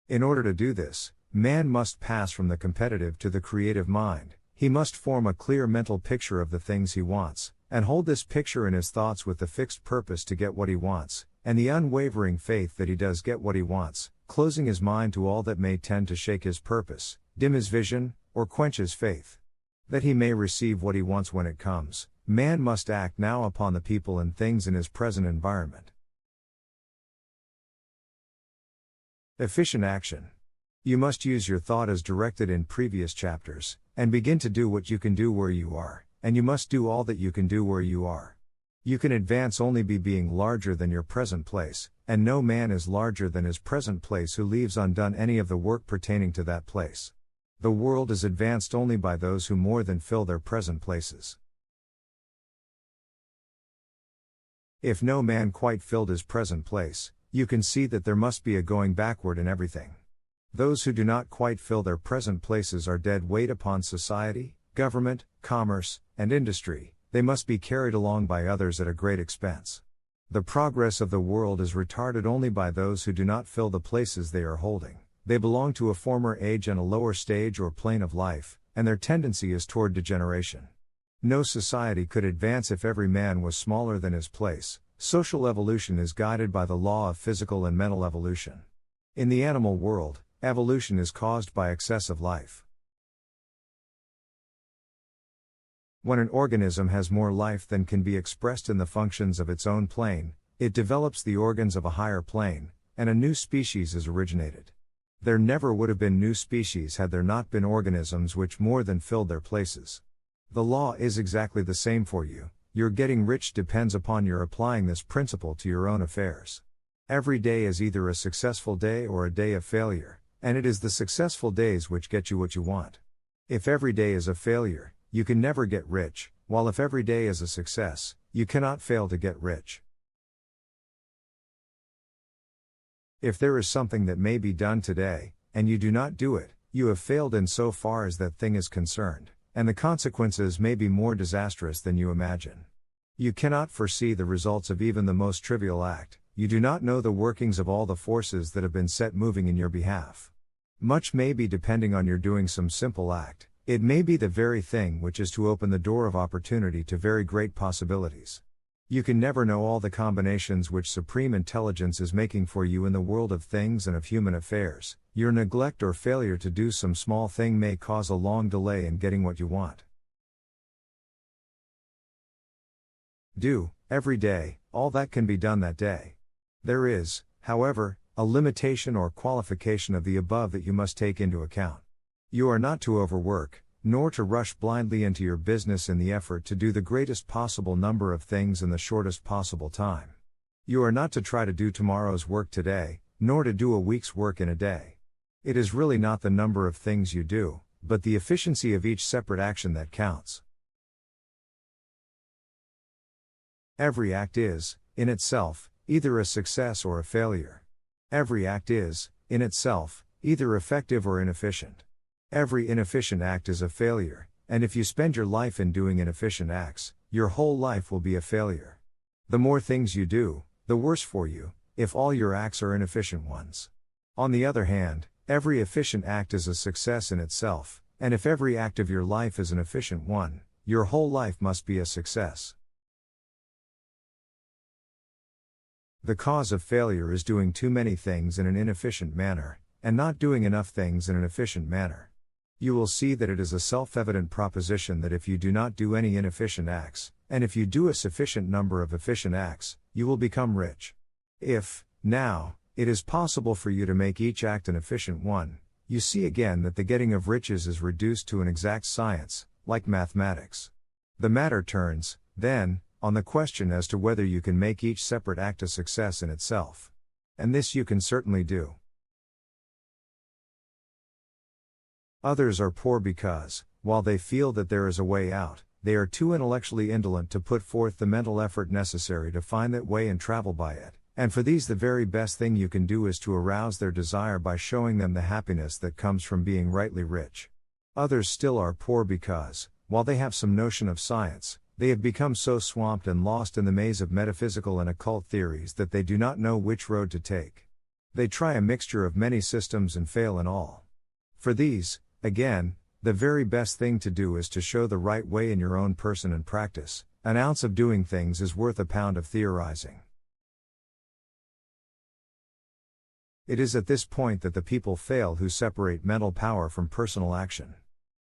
In order to do this, man must pass from the competitive to the creative mind. He must form a clear mental picture of the things he wants, and hold this picture in his thoughts with the fixed purpose to get what he wants, and the unwavering faith that he does get what he wants, closing his mind to all that may tend to shake his purpose, dim his vision, or quench his faith. That he may receive what he wants when it comes, man must act now upon the people and things in his present environment. Efficient action. You must use your thought as directed in previous chapters, and begin to do what you can do where you are, and you must do all that you can do where you are. You can advance only by being larger than your present place, and no man is larger than his present place who leaves undone any of the work pertaining to that place. The world is advanced only by those who more than fill their present places. If no man quite filled his present place, you can see that there must be a going backward in everything. Those who do not quite fill their present places are dead weight upon society, government, commerce, and industry. They must be carried along by others at a great expense. The progress of the world is retarded only by those who do not fill the places they are holding. They belong to a former age and a lower stage or plane of life, and their tendency is toward degeneration. No society could advance if every man was smaller than his place, social evolution is guided by the law of physical and mental evolution. In the animal world, evolution is caused by excessive life. When an organism has more life than can be expressed in the functions of its own plane, it develops the organs of a higher plane, and a new species is originated. There never would have been new species had there not been organisms which more than filled their places. The law is exactly the same for you. Your getting rich depends upon your applying this principle to your own affairs. Every day is either a successful day or a day of failure, and it is the successful days which get you what you want. If every day is a failure, you can never get rich, while if every day is a success, you cannot fail to get rich. If there is something that may be done today, and you do not do it, you have failed in so far as that thing is concerned, and the consequences may be more disastrous than you imagine. You cannot foresee the results of even the most trivial act. You do not know the workings of all the forces that have been set moving in your behalf. Much may be depending on your doing some simple act. It may be the very thing which is to open the door of opportunity to very great possibilities. You can never know all the combinations which supreme intelligence is making for you in the world of things and of human affairs. Your neglect or failure to do some small thing may cause a long delay in getting what you want. Do, every day, all that can be done that day. There is, however, a limitation or qualification of the above that you must take into account. You are not to overwork, nor to rush blindly into your business in the effort to do the greatest possible number of things in the shortest possible time. You are not to try to do tomorrow's work today, nor to do a week's work in a day. It is really not the number of things you do, but the efficiency of each separate action that counts. Every act is, in itself, either a success or a failure. Every act is, in itself, either effective or inefficient. Every inefficient act is a failure, and if you spend your life in doing inefficient acts, your whole life will be a failure. The more things you do, the worse for you, if all your acts are inefficient ones. On the other hand, every efficient act is a success in itself, and if every act of your life is an efficient one, your whole life must be a success. The cause of failure is doing too many things in an inefficient manner, and not doing enough things in an efficient manner. You will see that it is a self-evident proposition that if you do not do any inefficient acts, and if you do a sufficient number of efficient acts, you will become rich. If, now, it is possible for you to make each act an efficient one, you see again that the getting of riches is reduced to an exact science, like mathematics. The matter turns, then, on the question as to whether you can make each separate act a success in itself. And this you can certainly do. Others are poor because, while they feel that there is a way out, they are too intellectually indolent to put forth the mental effort necessary to find that way and travel by it, and for these the very best thing you can do is to arouse their desire by showing them the happiness that comes from being rightly rich. Others still are poor because, while they have some notion of science, they have become so swamped and lost in the maze of metaphysical and occult theories that they do not know which road to take. They try a mixture of many systems and fail in all. For these, again, the very best thing to do is to show the right way in your own person and practice. An ounce of doing things is worth a pound of theorizing. It is at this point that the people fail who separate mental power from personal action.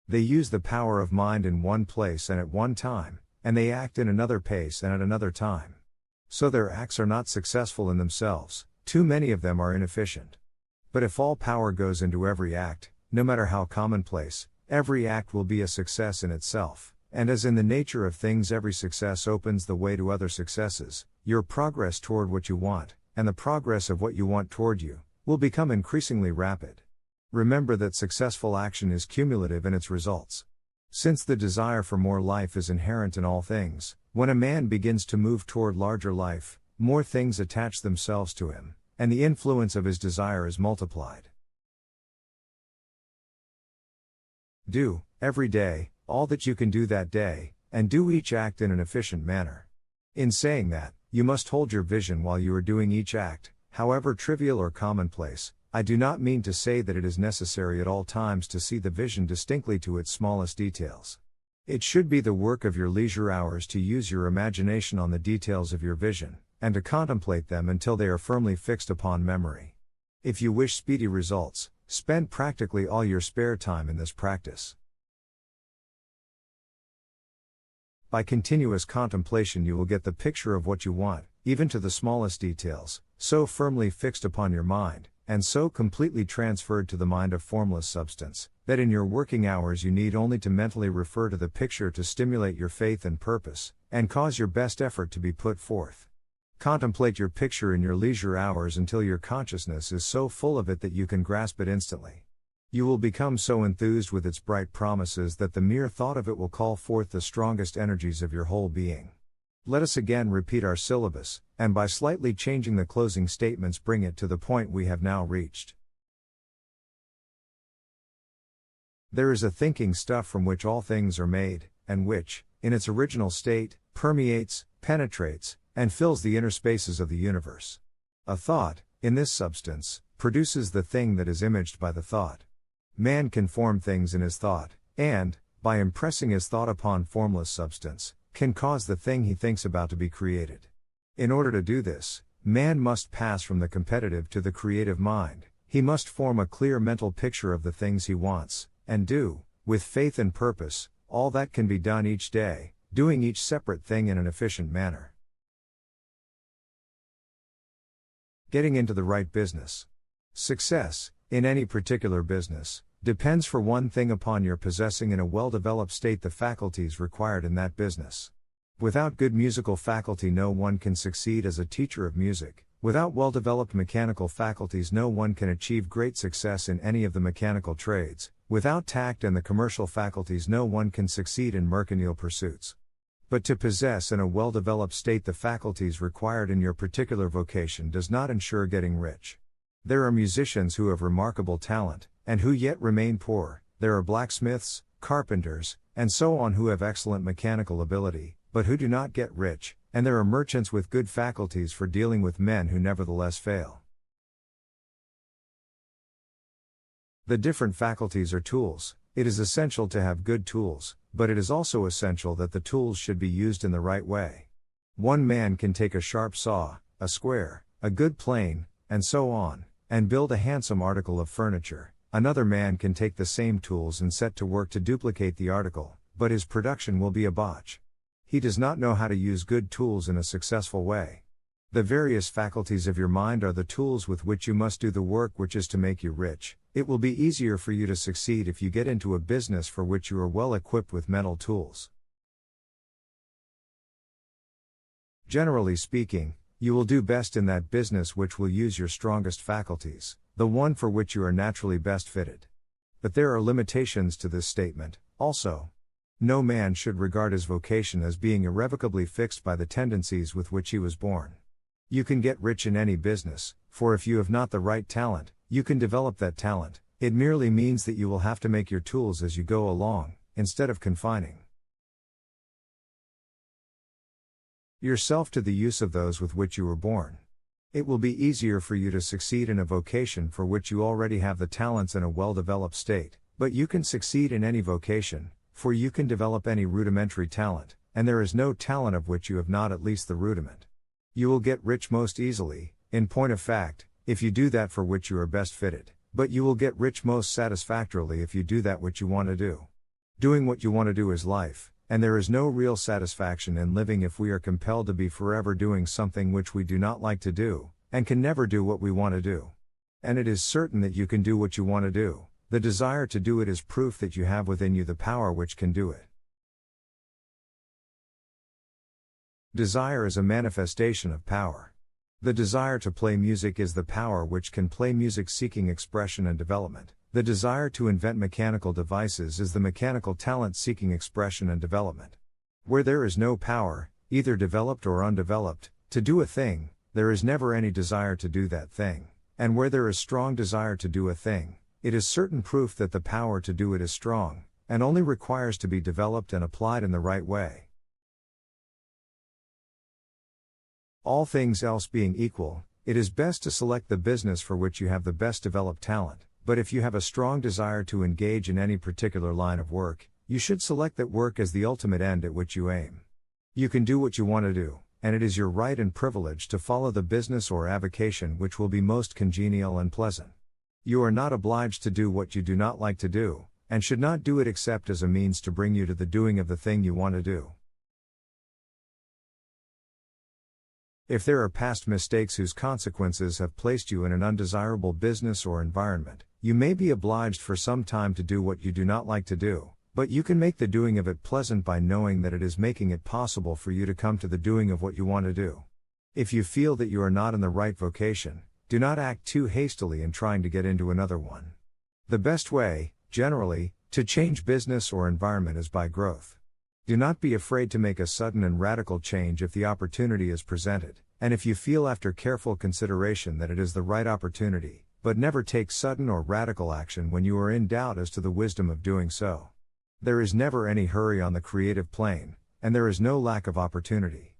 They use the power of mind in one place and at one time, and they act in another pace and at another time. So their acts are not successful in themselves, too many of them are inefficient. But if all power goes into every act, no matter how commonplace, every act will be a success in itself, and as in the nature of things every success opens the way to other successes, your progress toward what you want, and the progress of what you want toward you, will become increasingly rapid. Remember that successful action is cumulative in its results. Since the desire for more life is inherent in all things, when a man begins to move toward larger life, more things attach themselves to him, and the influence of his desire is multiplied. Do, every day, all that you can do that day, and do each act in an efficient manner. In saying that, you must hold your vision while you are doing each act, however trivial or commonplace. I do not mean to say that it is necessary at all times to see the vision distinctly to its smallest details. It should be the work of your leisure hours to use your imagination on the details of your vision, and to contemplate them until they are firmly fixed upon memory. If you wish speedy results, spend practically all your spare time in this practice. By continuous contemplation you will get the picture of what you want, even to the smallest details, so firmly fixed upon your mind, and so completely transferred to the mind of formless substance, that in your working hours you need only to mentally refer to the picture to stimulate your faith and purpose, and cause your best effort to be put forth. Contemplate your picture in your leisure hours until your consciousness is so full of it that you can grasp it instantly. You will become so enthused with its bright promises that the mere thought of it will call forth the strongest energies of your whole being. Let us again repeat our syllabus, and by slightly changing the closing statements bring it to the point we have now reached. There is a thinking stuff from which all things are made, and which, in its original state, permeates, penetrates, and fills the inner spaces of the universe. A thought, in this substance, produces the thing that is imaged by the thought. Man can form things in his thought, and, by impressing his thought upon formless substance, can cause the thing he thinks about to be created. In order to do this, man must pass from the competitive to the creative mind. He must form a clear mental picture of the things he wants, and do, with faith and purpose, all that can be done each day, doing each separate thing in an efficient manner. Getting into the right business. Success, in any particular business, depends for one thing upon your possessing in a well-developed state the faculties required in that business. Without good musical faculty no one can succeed as a teacher of music. Without well-developed mechanical faculties no one can achieve great success in any of the mechanical trades. Without tact and the commercial faculties no one can succeed in mercantile pursuits. But to possess in a well-developed state the faculties required in your particular vocation does not ensure getting rich. There are musicians who have remarkable talent, and who yet remain poor. There are blacksmiths, carpenters, and so on who have excellent mechanical ability, but who do not get rich, and there are merchants with good faculties for dealing with men who nevertheless fail. The different faculties are tools. It is essential to have good tools, but it is also essential that the tools should be used in the right way. One man can take a sharp saw, a square, a good plane, and so on, and build a handsome article of furniture. Another man can take the same tools and set to work to duplicate the article, but his production will be a botch. He does not know how to use good tools in a successful way. The various faculties of your mind are the tools with which you must do the work which is to make you rich. It will be easier for you to succeed if you get into a business for which you are well equipped with mental tools. Generally speaking, you will do best in that business which will use your strongest faculties, the one for which you are naturally best fitted. But there are limitations to this statement, also. No man should regard his vocation as being irrevocably fixed by the tendencies with which he was born. You can get rich in any business, for if you have not the right talent, you can develop that talent. It merely means that you will have to make your tools as you go along, instead of confining yourself to the use of those with which you were born. It will be easier for you to succeed in a vocation for which you already have the talents in a well-developed state, but you can succeed in any vocation, for you can develop any rudimentary talent, and there is no talent of which you have not at least the rudiment. You will get rich most easily, in point of fact, if you do that for which you are best fitted, but you will get rich most satisfactorily if you do that which you want to do. Doing what you want to do is life, and there is no real satisfaction in living if we are compelled to be forever doing something which we do not like to do, and can never do what we want to do. And it is certain that you can do what you want to do. The desire to do it is proof that you have within you the power which can do it. Desire is a manifestation of power. The desire to play music is the power which can play music seeking expression and development. The desire to invent mechanical devices is the mechanical talent seeking expression and development. Where there is no power, either developed or undeveloped, to do a thing, there is never any desire to do that thing. And where there is strong desire to do a thing, it is certain proof that the power to do it is strong, and only requires to be developed and applied in the right way. All things else being equal, it is best to select the business for which you have the best developed talent, but if you have a strong desire to engage in any particular line of work, you should select that work as the ultimate end at which you aim. You can do what you want to do, and it is your right and privilege to follow the business or avocation which will be most congenial and pleasant. You are not obliged to do what you do not like to do, and should not do it except as a means to bring you to the doing of the thing you want to do. If there are past mistakes whose consequences have placed you in an undesirable business or environment, you may be obliged for some time to do what you do not like to do, but you can make the doing of it pleasant by knowing that it is making it possible for you to come to the doing of what you want to do. If you feel that you are not in the right vocation, do not act too hastily in trying to get into another one. The best way, generally, to change business or environment is by growth. Do not be afraid to make a sudden and radical change if the opportunity is presented, and if you feel after careful consideration that it is the right opportunity, but never take sudden or radical action when you are in doubt as to the wisdom of doing so. There is never any hurry on the creative plane, and there is no lack of opportunity.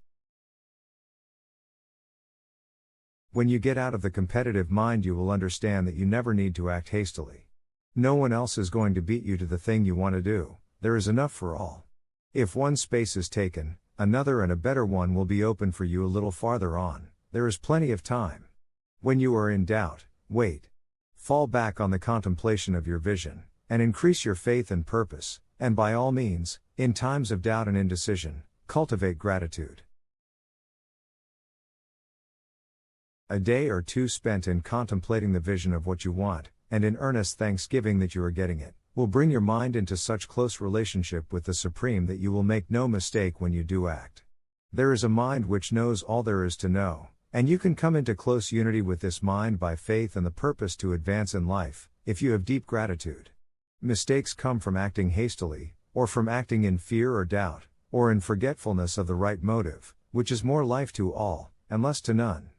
When you get out of the competitive mind, you will understand that you never need to act hastily. No one else is going to beat you to the thing you want to do, there is enough for all. If one space is taken, another and a better one will be open for you a little farther on, there is plenty of time. When you are in doubt, wait. Fall back on the contemplation of your vision, and increase your faith and purpose, and by all means, in times of doubt and indecision, cultivate gratitude. A day or two spent in contemplating the vision of what you want, and in earnest thanksgiving that you are getting it, will bring your mind into such close relationship with the Supreme that you will make no mistake when you do act. There is a mind which knows all there is to know, and you can come into close unity with this mind by faith and the purpose to advance in life, if you have deep gratitude. Mistakes come from acting hastily, or from acting in fear or doubt, or in forgetfulness of the right motive, which is more life to all, and less to none.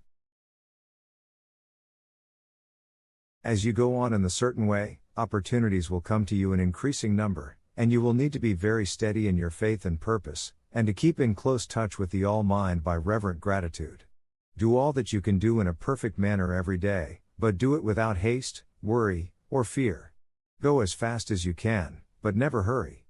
As you go on in the certain way, opportunities will come to you in increasing number, and you will need to be very steady in your faith and purpose, and to keep in close touch with the All-Mind by reverent gratitude. Do all that you can do in a perfect manner every day, but do it without haste, worry, or fear. Go as fast as you can, but never hurry.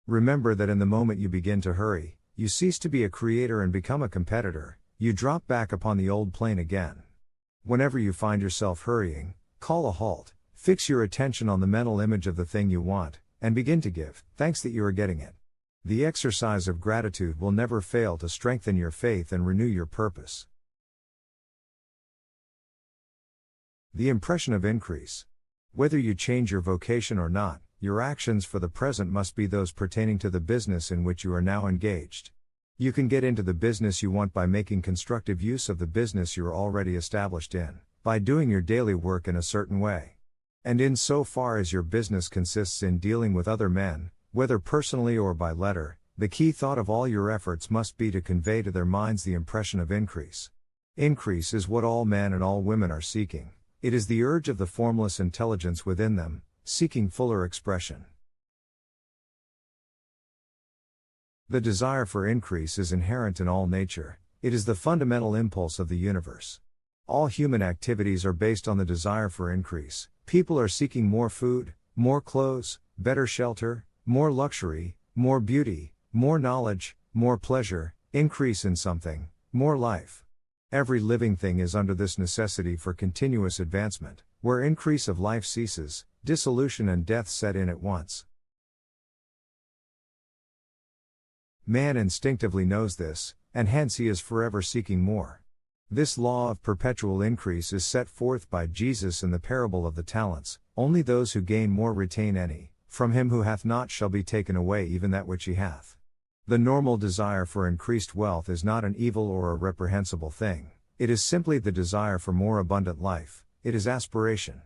Remember that in the moment you begin to hurry, you cease to be a creator and become a competitor, you drop back upon the old plane again. Whenever you find yourself hurrying, call a halt, fix your attention on the mental image of the thing you want, and begin to give thanks that you are getting it. The exercise of gratitude will never fail to strengthen your faith and renew your purpose. The impression of increase. Whether you change your vocation or not, your actions for the present must be those pertaining to the business in which you are now engaged. You can get into the business you want by making constructive use of the business you are already established in, by doing your daily work in a certain way. And in so far as your business consists in dealing with other men, whether personally or by letter, the key thought of all your efforts must be to convey to their minds the impression of increase. Increase is what all men and all women are seeking. It is the urge of the formless intelligence within them, seeking fuller expression. The desire for increase is inherent in all nature, it is the fundamental impulse of the universe. All human activities are based on the desire for increase. People are seeking more food, more clothes, better shelter, more luxury, more beauty, more knowledge, more pleasure, increase in something, more life. Every living thing is under this necessity for continuous advancement. Where increase of life ceases, dissolution and death set in at once. Man instinctively knows this, and hence he is forever seeking more. This law of perpetual increase is set forth by Jesus in the parable of the talents. Only those who gain more retain any. From him who hath not shall be taken away even that which he hath. The normal desire for increased wealth is not an evil or a reprehensible thing. It is simply the desire for more abundant life. It is aspiration.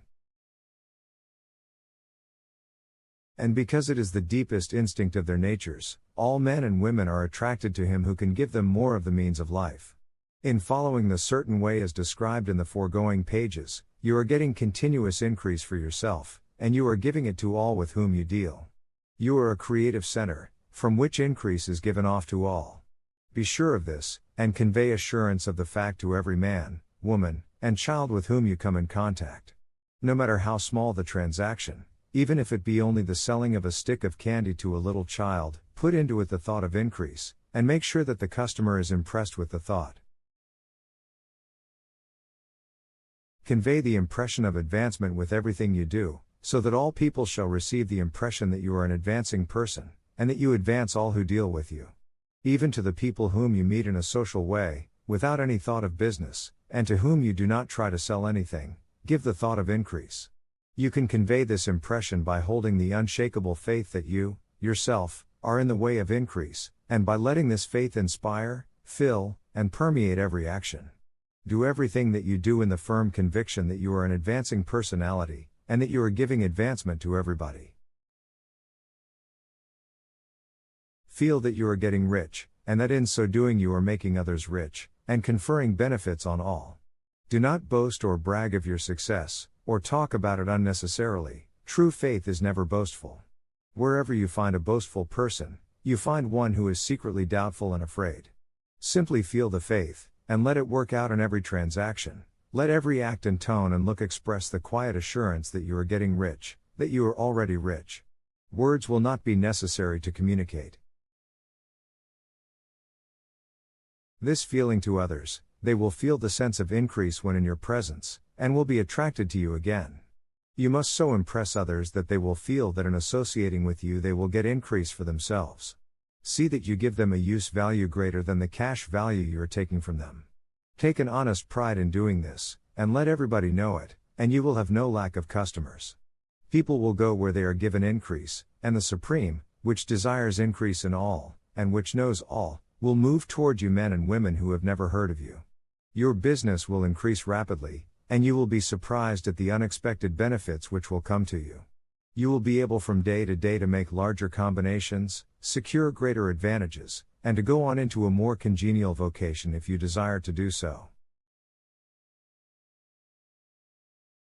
And because it is the deepest instinct of their natures, all men and women are attracted to him who can give them more of the means of life. In following the certain way as described in the foregoing pages, you are getting continuous increase for yourself, and you are giving it to all with whom you deal. You are a creative center, from which increase is given off to all. Be sure of this, and convey assurance of the fact to every man, woman, and child with whom you come in contact. No matter how small the transaction, even if it be only the selling of a stick of candy to a little child, put into it the thought of increase, and make sure that the customer is impressed with the thought. Convey the impression of advancement with everything you do, so that all people shall receive the impression that you are an advancing person, and that you advance all who deal with you. Even to the people whom you meet in a social way, without any thought of business, and to whom you do not try to sell anything, give the thought of increase. You can convey this impression by holding the unshakable faith that you, yourself, are in the way of increase, and by letting this faith inspire, fill, and permeate every action. Do everything that you do in the firm conviction that you are an advancing personality, and that you are giving advancement to everybody. Feel that you are getting rich, and that in so doing you are making others rich, and conferring benefits on all. Do not boast or brag of your success, or talk about it unnecessarily. True faith is never boastful. Wherever you find a boastful person, you find one who is secretly doubtful and afraid. Simply feel the faith, and let it work out in every transaction. Let every act and tone and look express the quiet assurance that you are getting rich, that you are already rich. Words will not be necessary to communicate this feeling to others. They will feel the sense of increase when in your presence, and will be attracted to you again. You must so impress others that they will feel that in associating with you they will get increase for themselves. See that you give them a use value greater than the cash value you are taking from them. Take an honest pride in doing this, and let everybody know it, and you will have no lack of customers. People will go where they are given increase, and the Supreme, which desires increase in all, and which knows all, will move toward you, men and women who have never heard of you. Your business will increase rapidly, and you will be surprised at the unexpected benefits which will come to you. You will be able from day to day to make larger combinations, secure greater advantages, and to go on into a more congenial vocation if you desire to do so.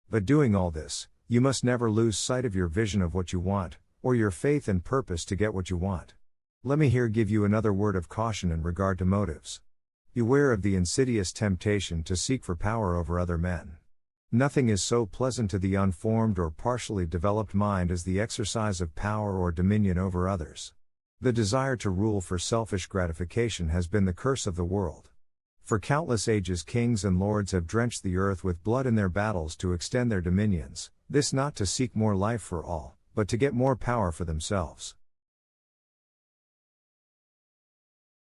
But doing all this, you must never lose sight of your vision of what you want, or your faith and purpose to get what you want. Let me here give you another word of caution in regard to motives. Beware of the insidious temptation to seek for power over other men. Nothing is so pleasant to the unformed or partially developed mind as the exercise of power or dominion over others. The desire to rule for selfish gratification has been the curse of the world. For countless ages kings and lords have drenched the earth with blood in their battles to extend their dominions, this not to seek more life for all, but to get more power for themselves.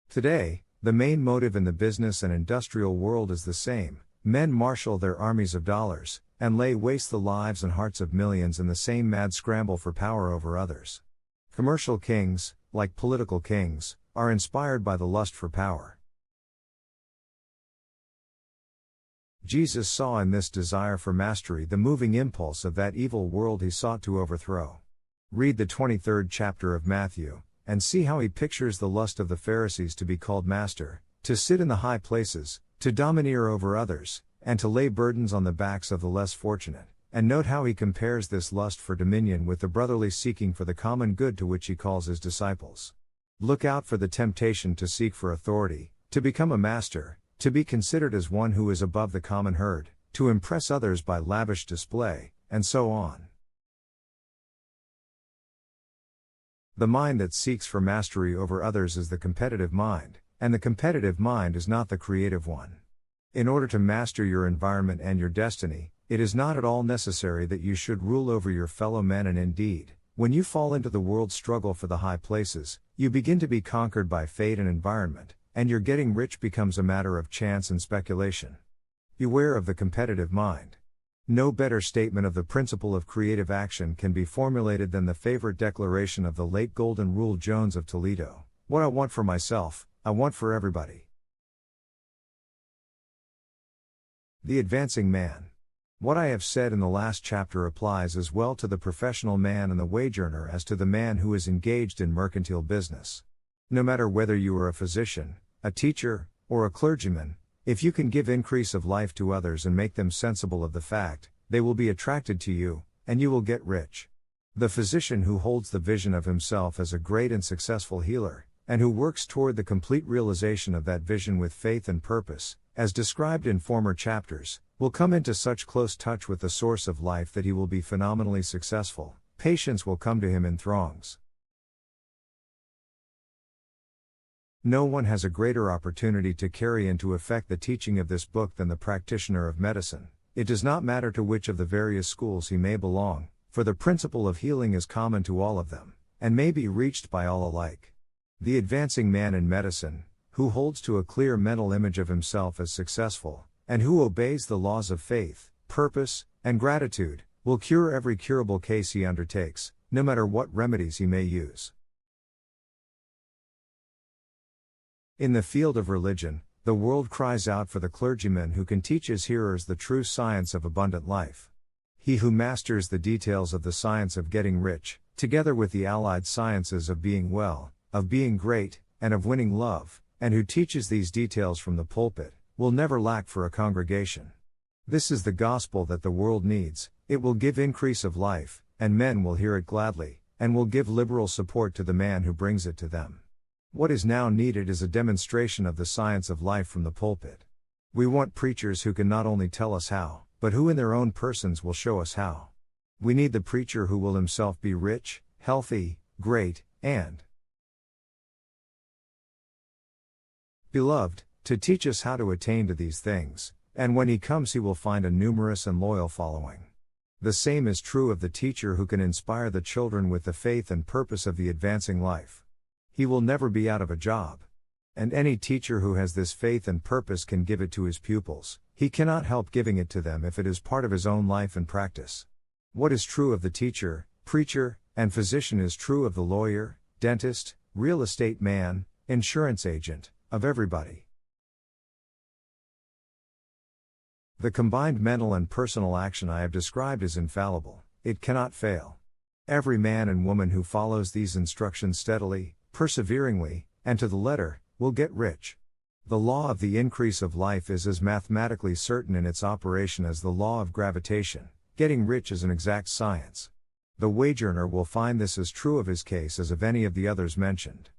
Today, the main motive in the business and industrial world is the same. Men marshal their armies of dollars, and lay waste the lives and hearts of millions in the same mad scramble for power over others. Commercial kings, like political kings, are inspired by the lust for power. Jesus saw in this desire for mastery the moving impulse of that evil world he sought to overthrow. Read the 23rd chapter of Matthew, and see how he pictures the lust of the Pharisees to be called master, to sit in the high places, to domineer over others, and to lay burdens on the backs of the less fortunate, and note how he compares this lust for dominion with the brotherly seeking for the common good to which he calls his disciples. Look out for the temptation to seek for authority, to become a master, to be considered as one who is above the common herd, to impress others by lavish display, and so on. The mind that seeks for mastery over others is the competitive mind, and the competitive mind is not the creative one. In order to master your environment and your destiny, it is not at all necessary that you should rule over your fellow men, and indeed, when you fall into the world's struggle for the high places, you begin to be conquered by fate and environment, and your getting rich becomes a matter of chance and speculation. Beware of the competitive mind. No better statement of the principle of creative action can be formulated than the favorite declaration of the late Golden Rule Jones of Toledo: "What I want for myself, I want for everybody." The advancing man. What I have said in the last chapter applies as well to the professional man and the wage earner as to the man who is engaged in mercantile business. No matter whether you are a physician, a teacher, or a clergyman, if you can give increase of life to others and make them sensible of the fact, they will be attracted to you, and you will get rich. The physician who holds the vision of himself as a great and successful healer, and who works toward the complete realization of that vision with faith and purpose, as described in former chapters, will come into such close touch with the source of life that he will be phenomenally successful. Patients will come to him in throngs. No one has a greater opportunity to carry into effect the teaching of this book than the practitioner of medicine. It does not matter to which of the various schools he may belong, for the principle of healing is common to all of them, and may be reached by all alike. The advancing man in medicine, who holds to a clear mental image of himself as successful, and who obeys the laws of faith, purpose, and gratitude, will cure every curable case he undertakes, no matter what remedies he may use. In the field of religion, the world cries out for the clergyman who can teach his hearers the true science of abundant life. He who masters the details of the science of getting rich, together with the allied sciences of being well, of being great, and of winning love, and who teaches these details from the pulpit, will never lack for a congregation. This is the gospel that the world needs. It will give increase of life, and men will hear it gladly, and will give liberal support to the man who brings it to them. What is now needed is a demonstration of the science of life from the pulpit. We want preachers who can not only tell us how, but who in their own persons will show us how. We need the preacher who will himself be rich, healthy, great, and beloved, to teach us how to attain to these things, and when he comes he will find a numerous and loyal following. The same is true of the teacher who can inspire the children with the faith and purpose of the advancing life. He will never be out of a job. And any teacher who has this faith and purpose can give it to his pupils. He cannot help giving it to them if it is part of his own life and practice. What is true of the teacher, preacher, and physician is true of the lawyer, dentist, real estate man, insurance agent, of everybody. The combined mental and personal action I have described is infallible. It cannot fail. Every man and woman who follows these instructions steadily, perseveringly, and to the letter, will get rich. The law of the increase of life is as mathematically certain in its operation as the law of gravitation. Getting rich is an exact science. The wage earner will find this as true of his case as of any of the others mentioned.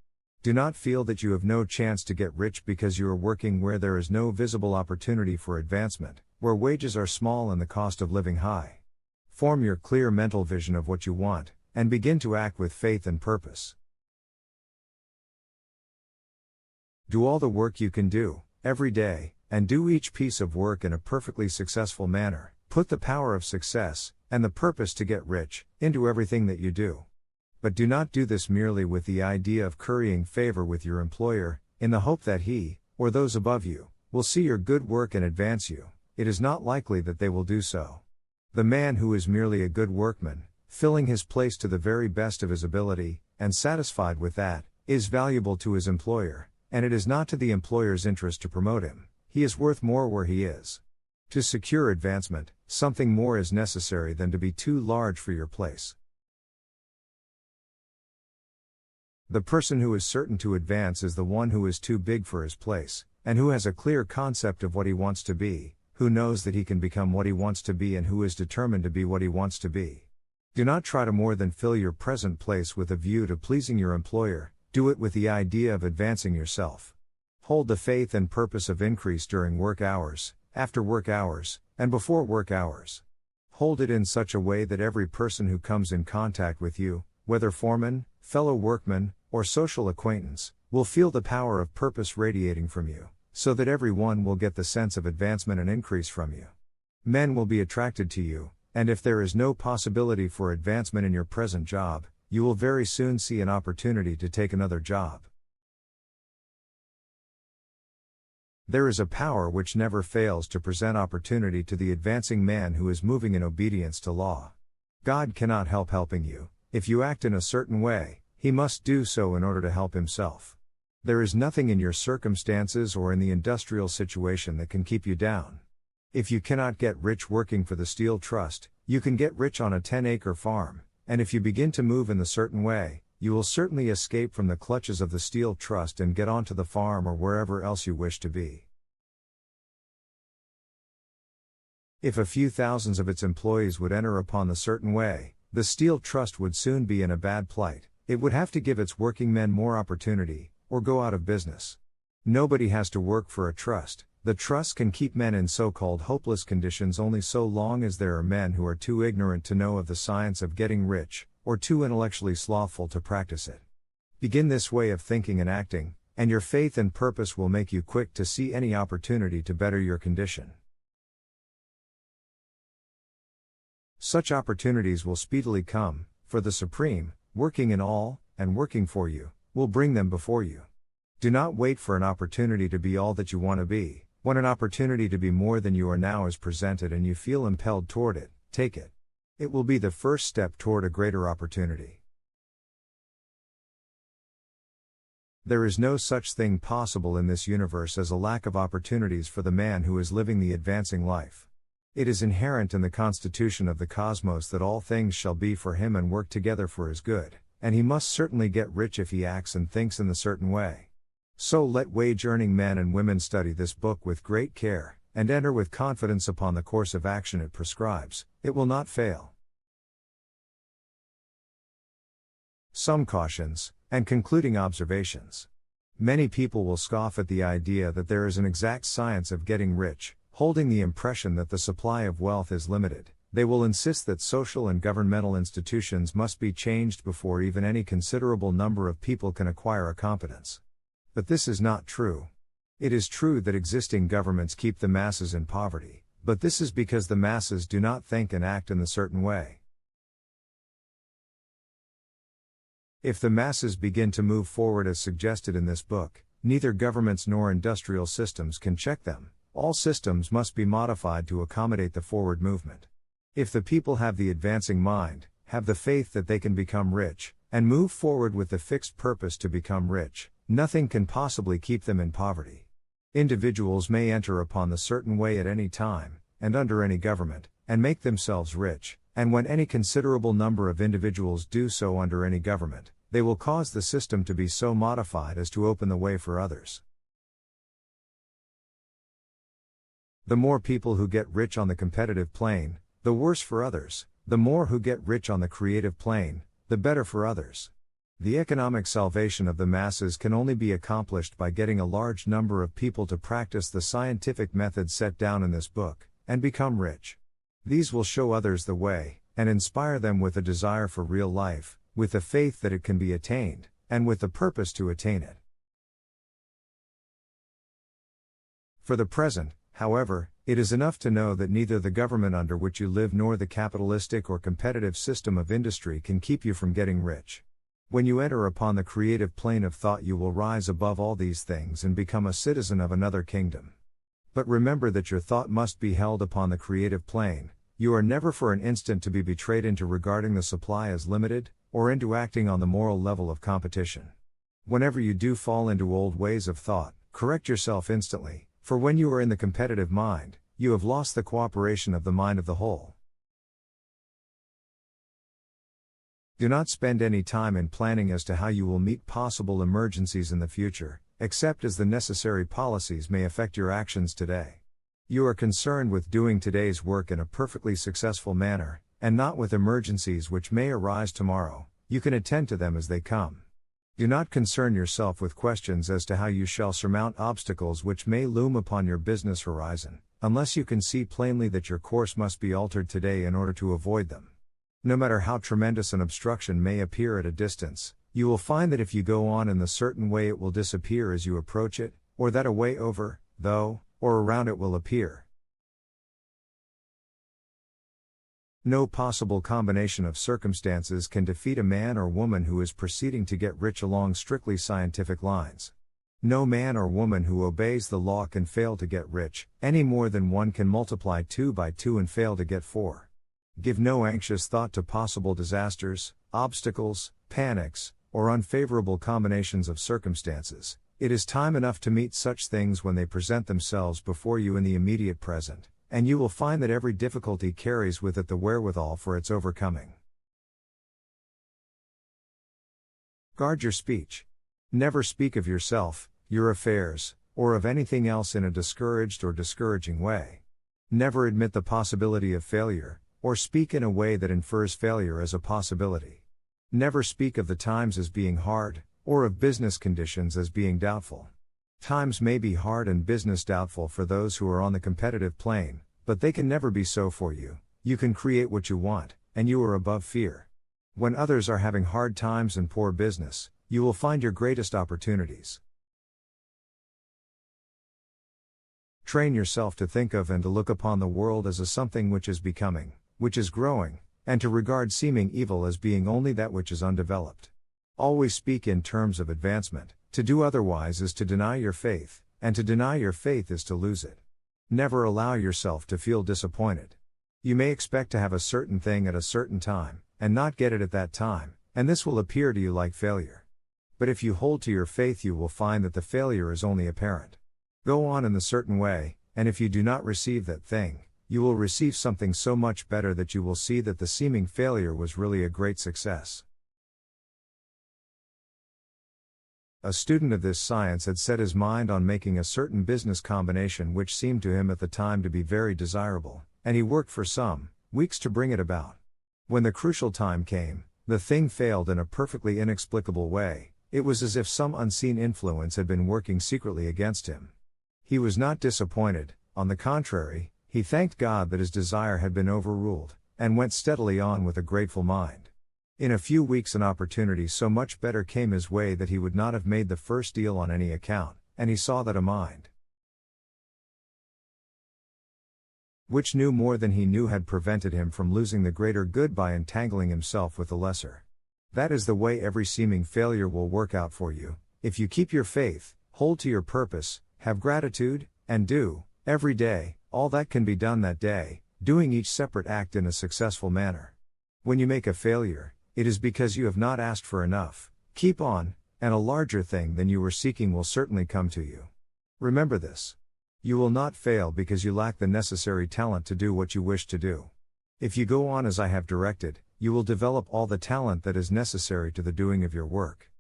Do not feel that you have no chance to get rich because you are working where there is no visible opportunity for advancement, where wages are small and the cost of living high. Form your clear mental vision of what you want, and begin to act with faith and purpose. Do all the work you can do, every day, and do each piece of work in a perfectly successful manner. Put the power of success, and the purpose to get rich, into everything that you do. But do not do this merely with the idea of currying favor with your employer, in the hope that he, or those above you, will see your good work and advance you. It is not likely that they will do so. The man who is merely a good workman, filling his place to the very best of his ability, and satisfied with that, is valuable to his employer, and it is not to the employer's interest to promote him. He is worth more where he is. To secure advancement, something more is necessary than to be too large for your place. The person who is certain to advance is the one who is too big for his place, and who has a clear concept of what he wants to be, who knows that he can become what he wants to be, and who is determined to be what he wants to be. Do not try to more than fill your present place with a view to pleasing your employer. Do it with the idea of advancing yourself. Hold the faith and purpose of increase during work hours, after work hours, and before work hours. Hold it in such a way that every person who comes in contact with you, whether foreman, fellow workman, or social acquaintance, will feel the power of purpose radiating from you, so that every one will get the sense of advancement and increase from you. Men will be attracted to you, and if there is no possibility for advancement in your present job, you will very soon see an opportunity to take another job. There is a power which never fails to present opportunity to the advancing man who is moving in obedience to law. God cannot help helping you. If you act in a certain way, he must do so in order to help himself. There is nothing in your circumstances or in the industrial situation that can keep you down. If you cannot get rich working for the Steel Trust, you can get rich on a 10-acre farm. And if you begin to move in the certain way, you will certainly escape from the clutches of the Steel Trust and get onto the farm or wherever else you wish to be. If a few thousands of its employees would enter upon the certain way, the Steel Trust would soon be in a bad plight. It would have to give its working men more opportunity, or go out of business. Nobody has to work for a trust. The trust can keep men in so-called hopeless conditions only so long as there are men who are too ignorant to know of the science of getting rich, or too intellectually slothful to practice it. Begin this way of thinking and acting, and your faith and purpose will make you quick to see any opportunity to better your condition. Such opportunities will speedily come, for the Supreme, working in all, and working for you, will bring them before you. Do not wait for an opportunity to be all that you want to be. When an opportunity to be more than you are now is presented and you feel impelled toward it, take it. It will be the first step toward a greater opportunity. There is no such thing possible in this universe as a lack of opportunities for the man who is living the advancing life. It is inherent in the constitution of the cosmos that all things shall be for him and work together for his good, and he must certainly get rich if he acts and thinks in the certain way. So let wage-earning men and women study this book with great care, and enter with confidence upon the course of action it prescribes. It will not fail. Some cautions, and concluding observations. Many people will scoff at the idea that there is an exact science of getting rich, holding the impression that the supply of wealth is limited. They will insist that social and governmental institutions must be changed before even any considerable number of people can acquire a competence. But this is not true. It is true that existing governments keep the masses in poverty, but this is because the masses do not think and act in the certain way. If the masses begin to move forward as suggested in this book, neither governments nor industrial systems can check them. All systems must be modified to accommodate the forward movement. If the people have the advancing mind, have the faith that they can become rich, and move forward with the fixed purpose to become rich, nothing can possibly keep them in poverty. Individuals may enter upon the certain way at any time, and under any government, and make themselves rich, and when any considerable number of individuals do so under any government, they will cause the system to be so modified as to open the way for others. The more people who get rich on the competitive plane, the worse for others. The more who get rich on the creative plane, the better for others. The economic salvation of the masses can only be accomplished by getting a large number of people to practice the scientific methods set down in this book, and become rich. These will show others the way, and inspire them with a desire for real life, with the faith that it can be attained, and with the purpose to attain it. For the present, however, it is enough to know that neither the government under which you live nor the capitalistic or competitive system of industry can keep you from getting rich. When you enter upon the creative plane of thought, you will rise above all these things and become a citizen of another kingdom. But remember that your thought must be held upon the creative plane. You are never for an instant to be betrayed into regarding the supply as limited, or into acting on the moral level of competition. Whenever you do fall into old ways of thought, correct yourself instantly, for when you are in the competitive mind, you have lost the cooperation of the mind of the whole. Do not spend any time in planning as to how you will meet possible emergencies in the future, except as the necessary policies may affect your actions today. You are concerned with doing today's work in a perfectly successful manner, and not with emergencies which may arise tomorrow. You can attend to them as they come. Do not concern yourself with questions as to how you shall surmount obstacles which may loom upon your business horizon, unless you can see plainly that your course must be altered today in order to avoid them. No matter how tremendous an obstruction may appear at a distance, you will find that if you go on in the certain way it will disappear as you approach it, or that a way over, though, or around it will appear. No possible combination of circumstances can defeat a man or woman who is proceeding to get rich along strictly scientific lines. No man or woman who obeys the law can fail to get rich, any more than one can multiply 2 by 2 and fail to get 4. Give no anxious thought to possible disasters, obstacles, panics, or unfavorable combinations of circumstances. It is time enough to meet such things when they present themselves before you in the immediate present, and you will find that every difficulty carries with it the wherewithal for its overcoming. Guard your speech. Never speak of yourself, your affairs, or of anything else in a discouraged or discouraging way. Never admit the possibility of failure, or speak in a way that infers failure as a possibility. Never speak of the times as being hard, or of business conditions as being doubtful. Times may be hard and business doubtful for those who are on the competitive plane, but they can never be so for you. You can create what you want, and you are above fear. When others are having hard times and poor business, you will find your greatest opportunities. Train yourself to think of and to look upon the world as a something which is becoming, which is growing, and to regard seeming evil as being only that which is undeveloped. Always speak in terms of advancement. To do otherwise is to deny your faith, and to deny your faith is to lose it. Never allow yourself to feel disappointed. You may expect to have a certain thing at a certain time, and not get it at that time, and this will appear to you like failure. But if you hold to your faith, you will find that the failure is only apparent. Go on in the certain way, and if you do not receive that thing, you will receive something so much better that you will see that the seeming failure was really a great success. A student of this science had set his mind on making a certain business combination which seemed to him at the time to be very desirable, and he worked for some weeks to bring it about. When the crucial time came, the thing failed in a perfectly inexplicable way. It was as if some unseen influence had been working secretly against him. He was not disappointed, on the contrary, he thanked God that his desire had been overruled, and went steadily on with a grateful mind. In a few weeks an opportunity so much better came his way that he would not have made the first deal on any account, and he saw that a mind which knew more than he knew had prevented him from losing the greater good by entangling himself with the lesser. That is the way every seeming failure will work out for you, if you keep your faith, hold to your purpose, have gratitude, and do, every day, all that can be done that day, doing each separate act in a successful manner. When you make a failure, it is because you have not asked for enough. Keep on, and a larger thing than you were seeking will certainly come to you. Remember this. You will not fail because you lack the necessary talent to do what you wish to do. If you go on as I have directed, you will develop all the talent that is necessary to the doing of your work.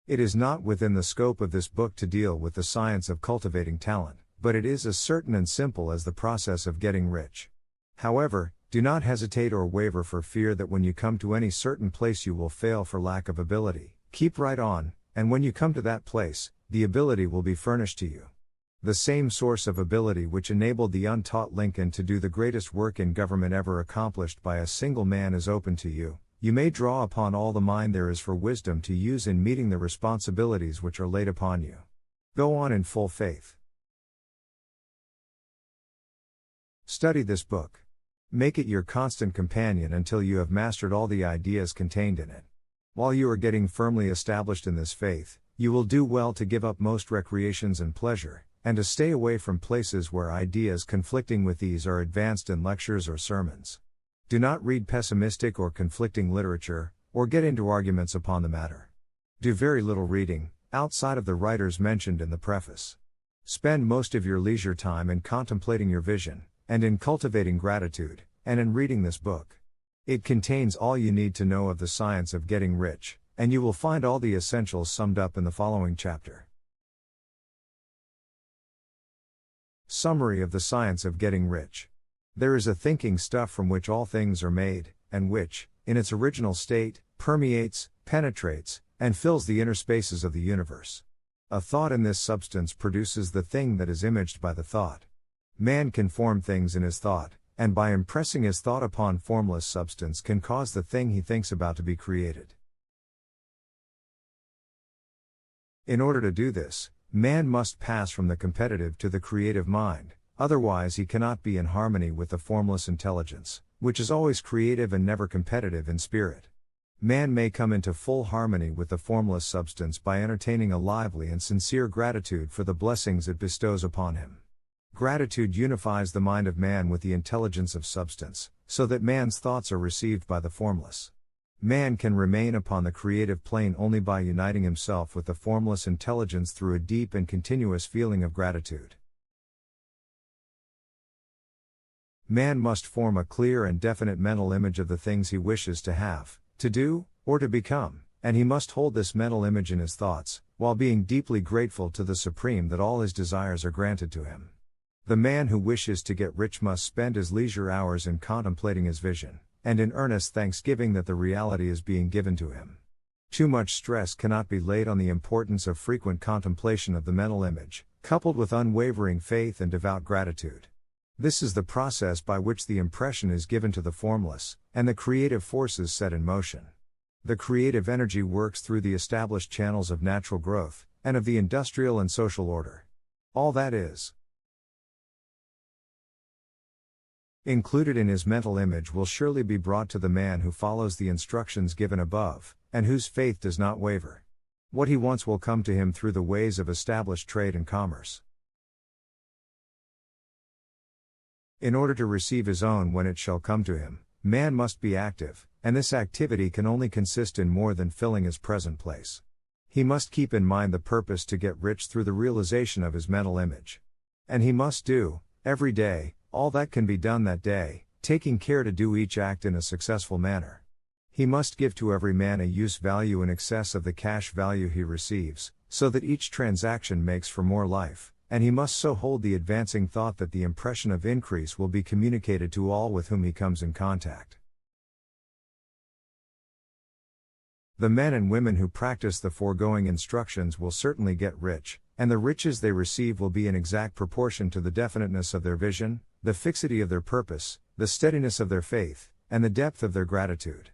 It is not within the scope of this book to deal with the science of cultivating talent, but it is as certain and simple as the process of getting rich. However, do not hesitate or waver for fear that when you come to any certain place you will fail for lack of ability. Keep right on, and when you come to that place, the ability will be furnished to you. The same source of ability which enabled the untaught Lincoln to do the greatest work in government ever accomplished by a single man is open to you. You may draw upon all the mind there is for wisdom to use in meeting the responsibilities which are laid upon you. Go on in full faith. Study this book. Make it your constant companion until you have mastered all the ideas contained in it. While you are getting firmly established in this faith, you will do well to give up most recreations and pleasure, and to stay away from places where ideas conflicting with these are advanced in lectures or sermons. Do not read pessimistic or conflicting literature, or get into arguments upon the matter. Do very little reading, outside of the writers mentioned in the preface. Spend most of your leisure time in contemplating your vision, and in cultivating gratitude, and in reading this book. It contains all you need to know of the science of getting rich, and you will find all the essentials summed up in the following chapter. Summary of the science of getting rich. There is a thinking stuff from which all things are made, and which, in its original state, permeates, penetrates, and fills the inner spaces of the universe. A thought in this substance produces the thing that is imaged by the thought. Man can form things in his thought, and by impressing his thought upon formless substance can cause the thing he thinks about to be created. In order to do this, man must pass from the competitive to the creative mind, otherwise he cannot be in harmony with the formless intelligence, which is always creative and never competitive in spirit. Man may come into full harmony with the formless substance by entertaining a lively and sincere gratitude for the blessings it bestows upon him. Gratitude unifies the mind of man with the intelligence of substance, so that man's thoughts are received by the formless. Man can remain upon the creative plane only by uniting himself with the formless intelligence through a deep and continuous feeling of gratitude. Man must form a clear and definite mental image of the things he wishes to have, to do, or to become, and he must hold this mental image in his thoughts, while being deeply grateful to the Supreme that all his desires are granted to him. The man who wishes to get rich must spend his leisure hours in contemplating his vision, and in earnest thanksgiving that the reality is being given to him. Too much stress cannot be laid on the importance of frequent contemplation of the mental image, coupled with unwavering faith and devout gratitude. This is the process by which the impression is given to the formless, and the creative forces set in motion. The creative energy works through the established channels of natural growth, and of the industrial and social order. All that is included in his mental image will surely be brought to the man who follows the instructions given above, and whose faith does not waver. What he wants will come to him through the ways of established trade and commerce. In order to receive his own when it shall come to him, man must be active, and this activity can only consist in more than filling his present place. He must keep in mind the purpose to get rich through the realization of his mental image. And he must do, every day, all that can be done that day, taking care to do each act in a successful manner. He must give to every man a use value in excess of the cash value he receives, so that each transaction makes for more life, and he must so hold the advancing thought that the impression of increase will be communicated to all with whom he comes in contact. The men and women who practice the foregoing instructions will certainly get rich, and the riches they receive will be in exact proportion to the definiteness of their vision, the fixity of their purpose, the steadiness of their faith, and the depth of their gratitude.